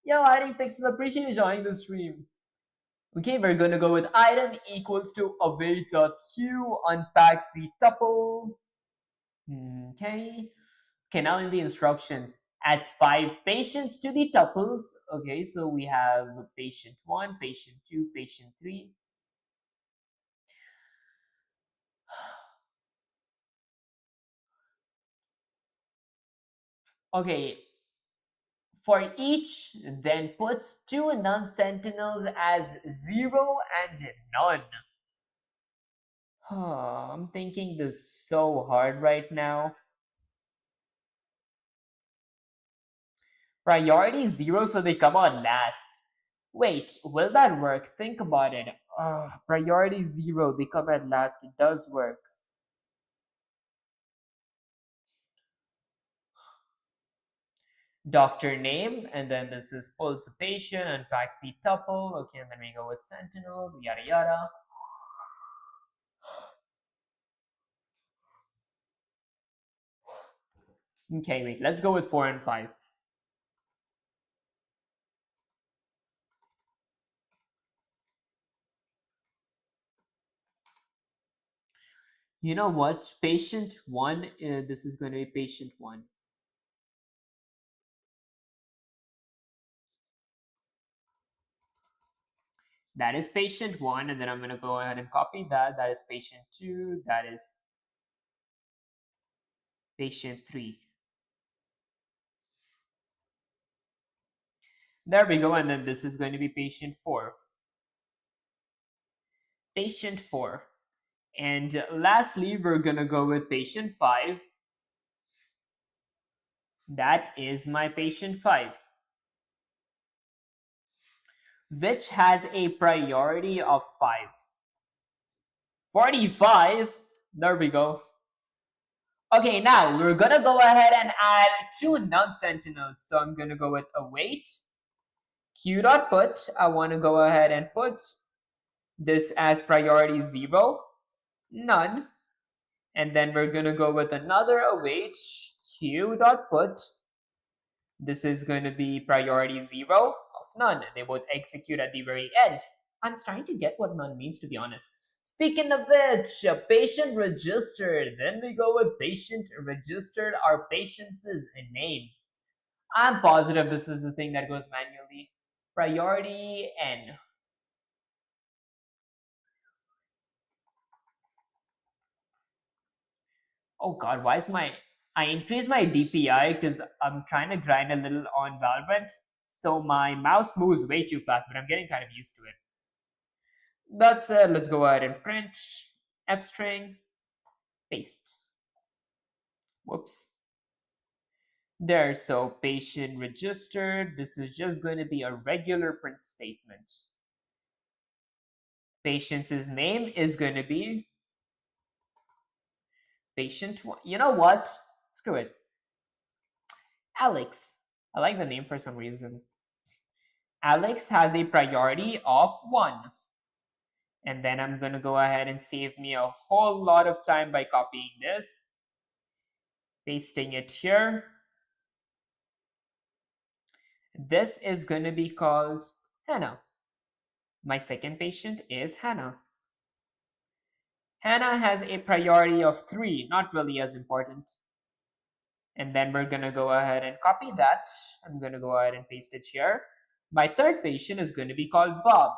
A: yo, adding pixel, appreciate you joining the stream. Okay, we're gonna go with item equals to await.hue unpacks the tuple. Okay. Okay, now in the instructions, adds 5 patients to the tuples. Okay, so we have patient 1, patient 2, patient 3. Okay, for each, then puts 2 non-sentinels as 0 and none. I'm thinking this so hard right now. Priority 0, so they come out last. Wait, will that work? Think about it. Priority 0, they come at last. It does work. Doctor name, and then this is pulls the patient, unpacks the tuple. Okay, and then we go with sentinels, yada yada. Okay, wait, let's go with 4 and 5. You know what? Patient 1, this is going to be patient 1. That is patient 1, and then I'm going to go ahead and copy that. That is patient 2. That is patient 3. There we go, and then this is going to be patient 4. Patient 4. And lastly, we're going to go with patient 5. That is my patient 5, which has a priority of 5. 45. There we go. Okay, now we're going to go ahead and add 2 non-sentinels. So I'm going to go with await. Q.put. I want to go ahead and put this as priority 0, none. And then we're going to go with another await. Q.put. This is going to be priority 0 of none. They both execute at the very end. I'm trying to get what none means, to be honest. Speaking of which, patient registered. Then we go with patient registered, our patient's name. I'm positive this is the thing that goes manually. Priority N. Oh god, why is I increased my DPI because I'm trying to grind a little on Valorant. So my mouse moves way too fast, but I'm getting kind of used to it. That said, let's go ahead and print f string, paste. Whoops. There, so patient registered. This is just going to be a regular print statement. Patient's name is going to be patient one. You know what? Screw it. Alex. I like the name for some reason. Alex has a priority of 1. And then I'm going to go ahead and save me a whole lot of time by copying this, pasting it here. This is going to be called Hannah. My second patient is Hannah. Hannah has a priority of 3, not really as important. And then we're going to go ahead and copy that. I'm going to go ahead and paste it here. My third patient is going to be called Bob.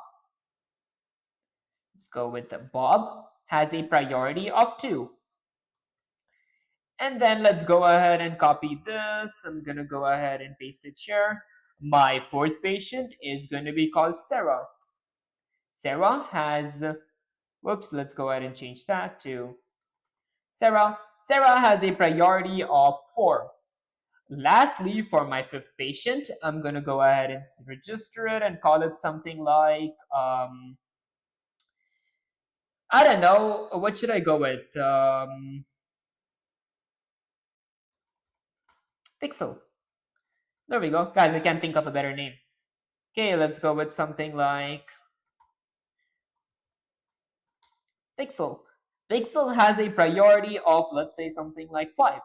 A: Let's go with the Bob has a priority of 2. And then let's go ahead and copy this. I'm going to go ahead and paste it here. My fourth patient is going to be called Sarah. Sarah has, whoops, let's go ahead and change that to Sarah. Sarah has a priority of 4. Lastly, for my fifth patient, I'm going to go ahead and register it and call it something like, I don't know, what should I go with? Pixel. There we go. Guys, I can't think of a better name. Okay, let's go with something like Pixel. Pixel has a priority of, let's say, something like 5.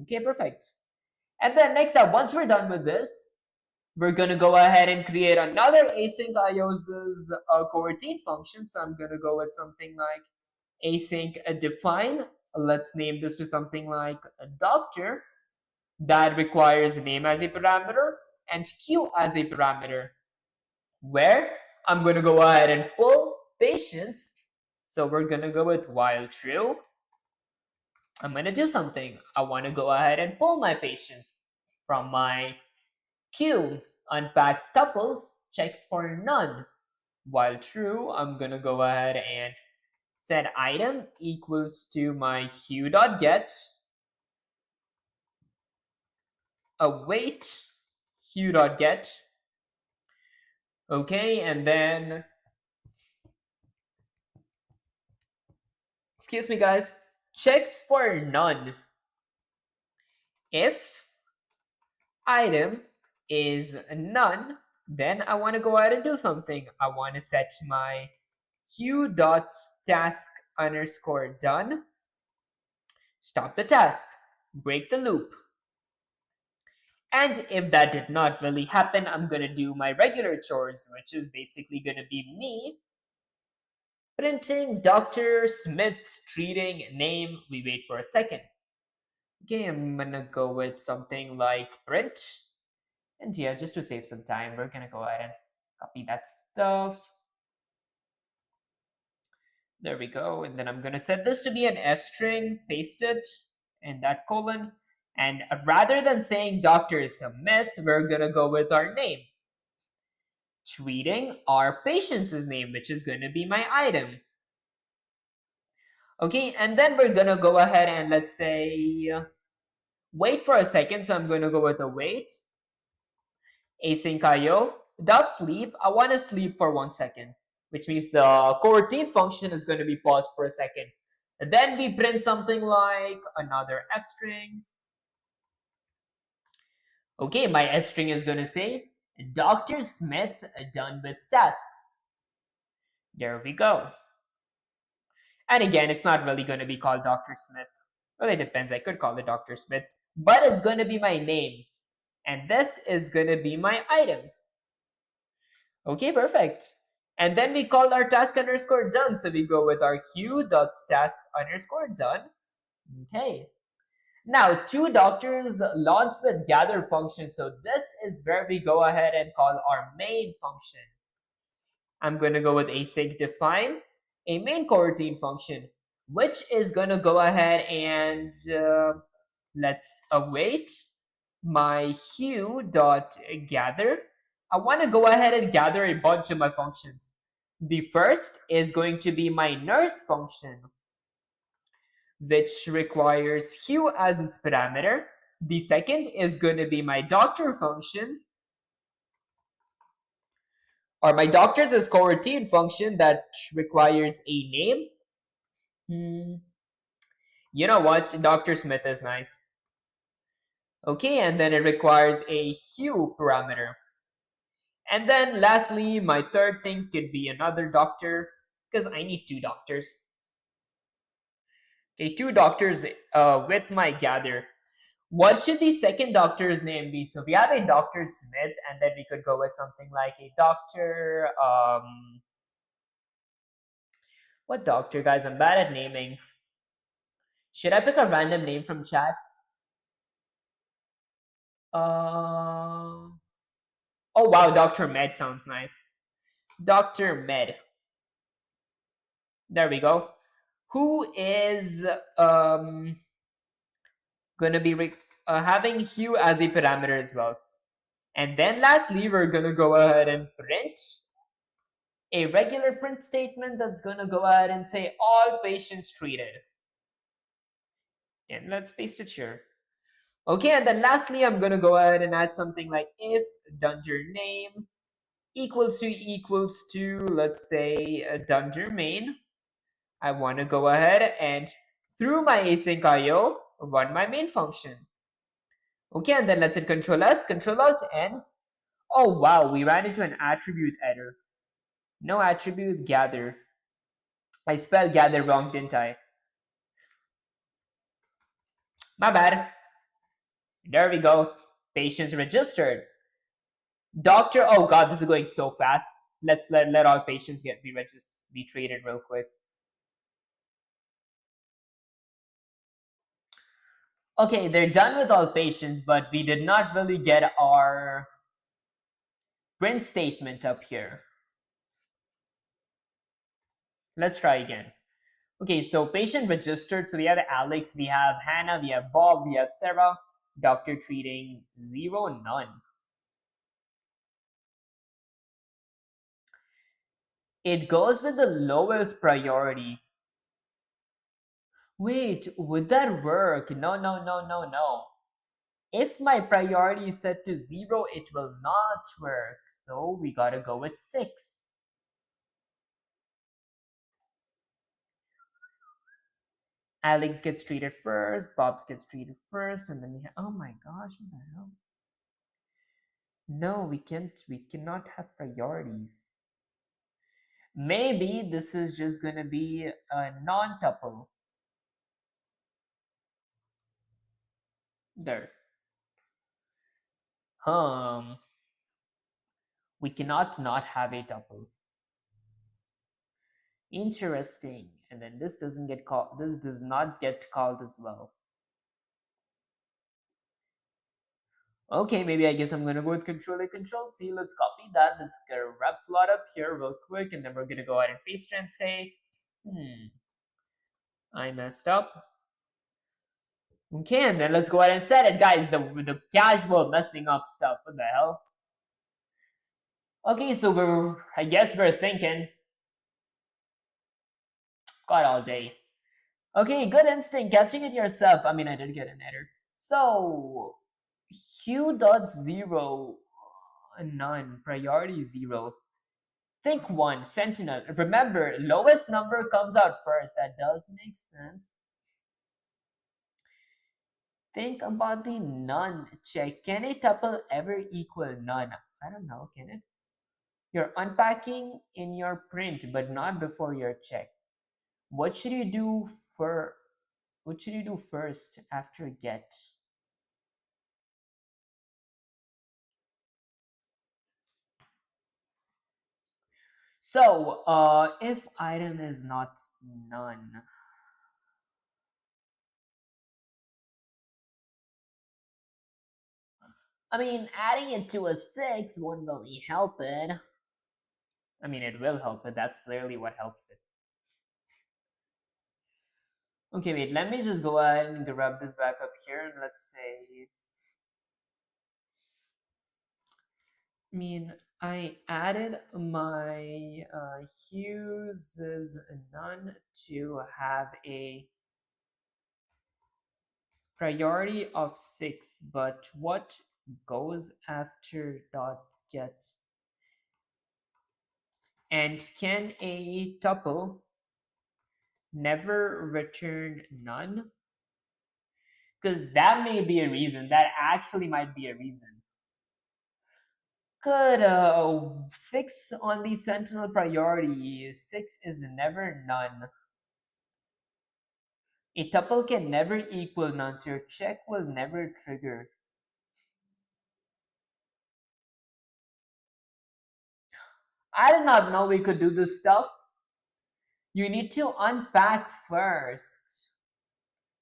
A: Okay, perfect. And then next up, once we're done with this, we're going to go ahead and create another async IO's coroutine function. So I'm going to go with something like async define. Let's name this to something like a doctor. That requires name as a parameter and Q as a parameter, where I'm going to go ahead and pull patients. So we're going to go with while true. I'm going to do something. I want to go ahead and pull my patient from my queue. Unpacks tuples, checks for none. While true, I'm going to go ahead and set item equals to my hue.get await hue.get. Okay, and then, excuse me guys, checks for none. If item is none, then I want to go ahead and do something. I want to set my queue.task underscore done. Stop the task, break the loop. And if that did not really happen, I'm going to do my regular chores, which is basically going to be me printing Dr. Smith treating name. We wait for a second. Okay, I'm going to go with something like print. And yeah, just to save some time, we're going to go ahead and copy that stuff. There we go. And then I'm going to set this to be an F string, paste it in that colon. And rather than saying Dr. Smith, we're going to go with our name. Treating our patient's name, which is going to be my item. Okay, and then we're going to go ahead and let's say wait for a second. So I'm going to go with a wait. Async IO. Without sleep, I want to sleep for 1 second, which means the coroutine function is going to be paused for a second. And then we print something like another F string. Okay, my F string is going to say Dr. Smith done with task. There we go. And again, it's not really going to be called Dr. Smith. Well, it depends. I could call it Dr. Smith, but it's going to be my name. And this is going to be my item. Okay, perfect. And then we call our task underscore done. So we go with our hue.task underscore done. Okay. Now, 2 doctors launched with gather function. So this is where we go ahead and call our main function. I'm going to go with async define a main coroutine function, which is going to go ahead and let's await my hue.gather. I want to go ahead and gather a bunch of my functions. The first is going to be my nurse function, which requires hue as its parameter. The second is going to be my doctor function, or my doctor's is coroutine function that requires a name. You know what? Dr. Smith is nice. Okay, and then it requires a hue parameter. And then lastly, my third thing could be another doctor, because I need two doctors. Okay, two doctors with my gather. What should the second doctor's name be? So we have a Dr. Smith, and then we could go with something like a doctor. What doctor, guys? I'm bad at naming. Should I pick a random name from chat? Uh, oh wow, Dr. Med sounds nice. Dr. Med. There we go. Who is gonna be having hue as a parameter as well. And then lastly, we're gonna go ahead and print a regular print statement that's gonna go ahead and say all patients treated. And let's paste it here. Okay, and then lastly, I'm gonna go ahead and add something like if Dunger name equals to let's say Dunger main. I want to go ahead and through my async IO run my main function. Okay, and then let's hit Control S, Control Alt N. Oh wow, we ran into an attribute error. No attribute gather. I spelled gather wrong, didn't I? My bad. There we go. Patients registered. Doctor, oh god, this is going so fast. Let's let all patients be treated real quick. Okay, they're done with all patients, but we did not really get our print statement up here. Let's try again. Okay, so patient registered. So we have Alex, we have Hannah, we have Bob, we have Sarah. Doctor treating 0, none. It goes with the lowest priority. Wait, would that work? No, no, no, no, no. If my priority is set to 0, it will not work. So we gotta go with 6. Alex gets treated first, Bob gets treated first, and then we have, oh my gosh, what the hell? No, we cannot have priorities. Maybe this is just gonna be a non-tuple. There. We cannot not have a tuple. Interesting. And then this doesn't get called, this does not get called as well. Okay, maybe I guess I'm gonna go with Control A, Control C. Let's copy that. Let's get a rep plot up here real quick, and then we're gonna go ahead and paste it and say, I messed up. Okay, and then let's go ahead and set it, guys. The casual messing up stuff. What the hell? Okay, so I guess we're thinking. God all day. Okay, good instinct, catching it yourself. I mean, I did get an error. So, hue dot 0, none, priority 0. Think 1, sentinel. Remember, lowest number comes out first. That does make sense. Think about the none check. Can a tuple ever equal none? I don't know, can it? You're unpacking in your print, but not before your check. What should you do first after get? So, if item is not none, I mean, adding it to a 6 won't really help it. I mean, it will help it. That's clearly what helps it. Okay, wait, let me just go ahead and grab this back up here, and let's say, I mean, I added my hues is none to have a priority of 6, but what goes after dot get? And can a tuple never return none? Because that may be a reason. That actually might be a reason. Good. Fix on the sentinel priority. 6 is never none. A tuple can never equal none, so your check will never trigger. I did not know we could do this stuff. You need to unpack first.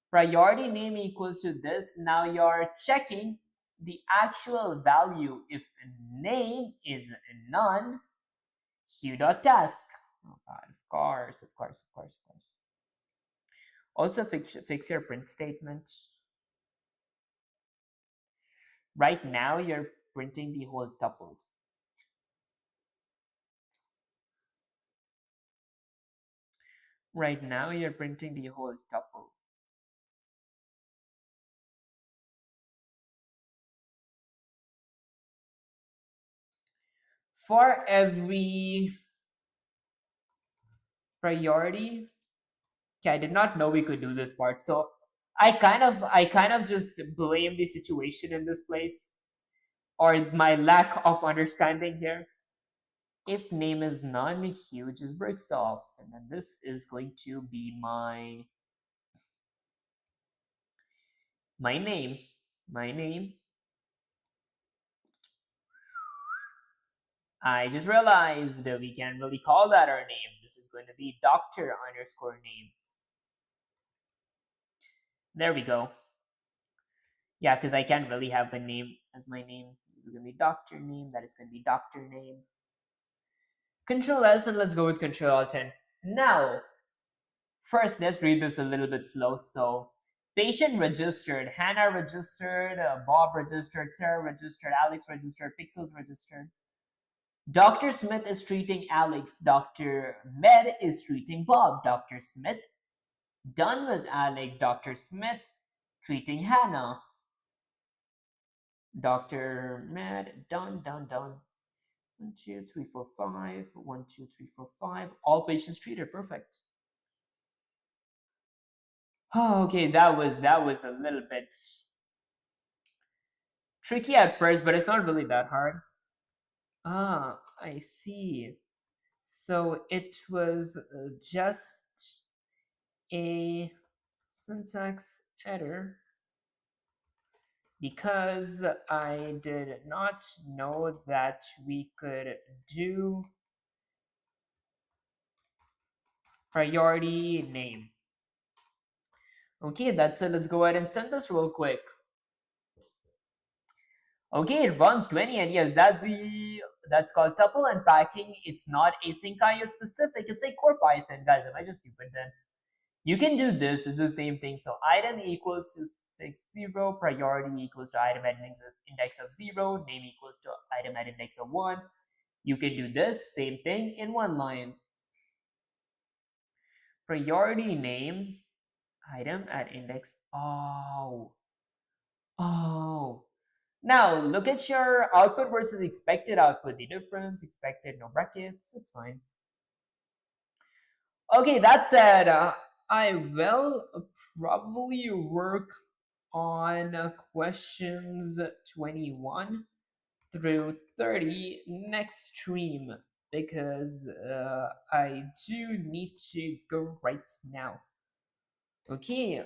A: Priority name equals to this. Now you're checking the actual value. If name is none, q.task. Oh God, of course, of course, of course, of course. Also fix your print statement. Right now you're printing the whole tuple. Right now you're printing the whole tuple. For every priority, okay, I did not know we could do this part, so I kind of just blame the situation in this place, or my lack of understanding here. If name is none, hue just breaks off, and then this is going to be my name. My name. I just realized we can't really call that our name. This is going to be doctor underscore name. There we go. Yeah, because I can't really have a name as my name. This is going to be doctor name. That is going to be doctor name. Control S, and let's go with Control Alt N. Now, first, let's read this a little bit slow. So, patient registered, Hannah registered, Bob registered, Sarah registered, Alex registered, Pixels registered. Dr. Smith is treating Alex. Dr. Med is treating Bob. Dr. Smith done with Alex. Dr. Smith treating Hannah. Dr. Med done. 1, 2, 3, 4, 5. 1, 2, 3, 4, 5. All patients treated. Perfect. Oh, okay, that was a little bit tricky at first, but it's not really that hard. Ah, I see. So it was just a syntax error because I did not know that we could do priority name. Okay, that's it. Let's go ahead and send this real quick. Okay, it runs 20, and yes, that's called tuple unpacking. It's not asyncio specific. It's a core Python, guys. Am I just stupid then? You can do this. It's the same thing. So item equals to 60, priority equals to item at index of 0, name equals to item at index of 1. You can do this same thing in one line. Priority name, item at index. Oh. Now look at your output versus expected output. The difference, expected, no brackets. It's fine. Okay, that said, I will probably work on questions 21 through 30 next stream because I do need to go right now. Okay,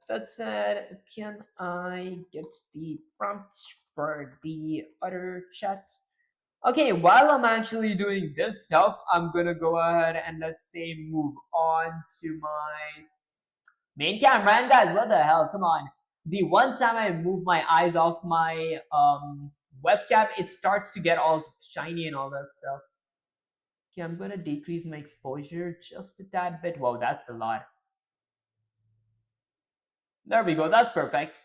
A: that said, can I get the prompt for the other chat? Okay, while I'm actually doing this stuff, I'm gonna go ahead and let's say move on to my main camera. And guys, what the hell? Come on. The one time I move my eyes off my webcam, it starts to get all shiny and all that stuff. Okay, I'm gonna decrease my exposure just a tad bit. Whoa, that's a lot. There we go, that's perfect.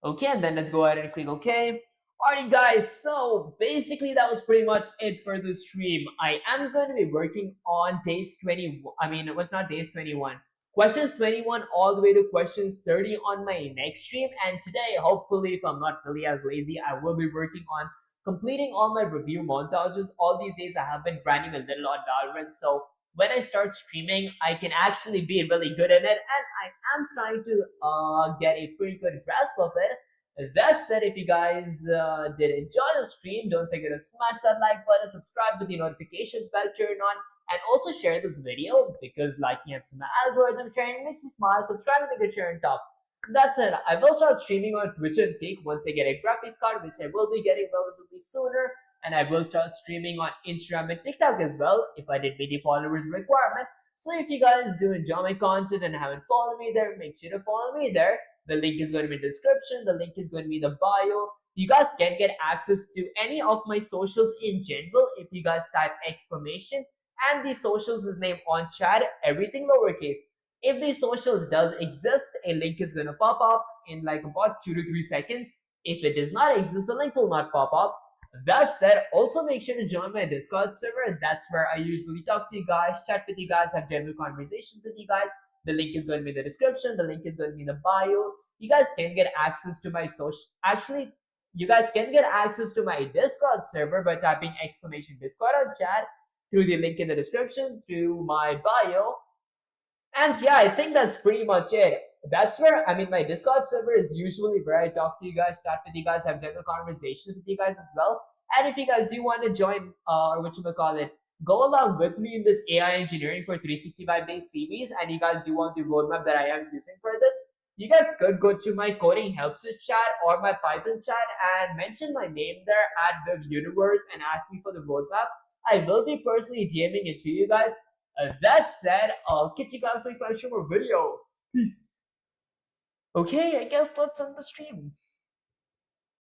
A: Okay, and then let's go ahead and click OK. Alrighty guys, so basically that was pretty much it for the stream. I am going to be working on days 20, not days 21, questions 21 all the way to questions 30 on my next stream. And today, hopefully, if I'm not really as lazy, I will be working on completing all my review montages. All these days I have been grinding a little on Valorant, so when I start streaming, I can actually be really good at it, and I am trying to get a pretty good grasp of it. That said, if you guys did enjoy the stream, don't forget to smash that like button, subscribe with the notifications bell turned on, and also share this video because liking helps my algorithm, sharing makes you smile, subscribing to get share on top. That's it. I will start streaming on Twitch and Kick once I get a graphics card, which I will be getting relatively sooner. And I will start streaming on Instagram and TikTok as well if I did meet the followers requirement. So if you guys do enjoy my content and haven't followed me there, make sure to follow me there. The link is going to be in the description. The link is going to be in the bio. You guys can get access to any of my socials in general if you guys type exclamation and the socials is named on chat, everything lowercase. If the socials does exist, a link is going to pop up in like about 2 to 3 seconds. If it does not exist, the link will not pop up. That said, also make sure to join my Discord server. That's where I usually talk to you guys, chat with you guys, have general conversations with you guys. The link is going to be in the description. The link is going to be in the bio. You guys can get access to my social. Actually, you guys can get access to my Discord server by typing exclamation Discord on chat through the link in the description, through my bio. And yeah, I think that's pretty much it. That's where, I mean, my Discord server is usually where I talk to you guys, chat with you guys, have general conversations with you guys as well. And if you guys do want to join, or what you may call it, go along with me in this AI engineering for 365 days series, and you guys do want the roadmap that I am using for this, you guys could go to my coding helps us chat or my Python chat and mention my name there at the universe and ask me for the roadmap. I will be personally DMing it to you guys. That said, I'll catch you guys next time for more video. Peace. Okay, I guess let's end the stream.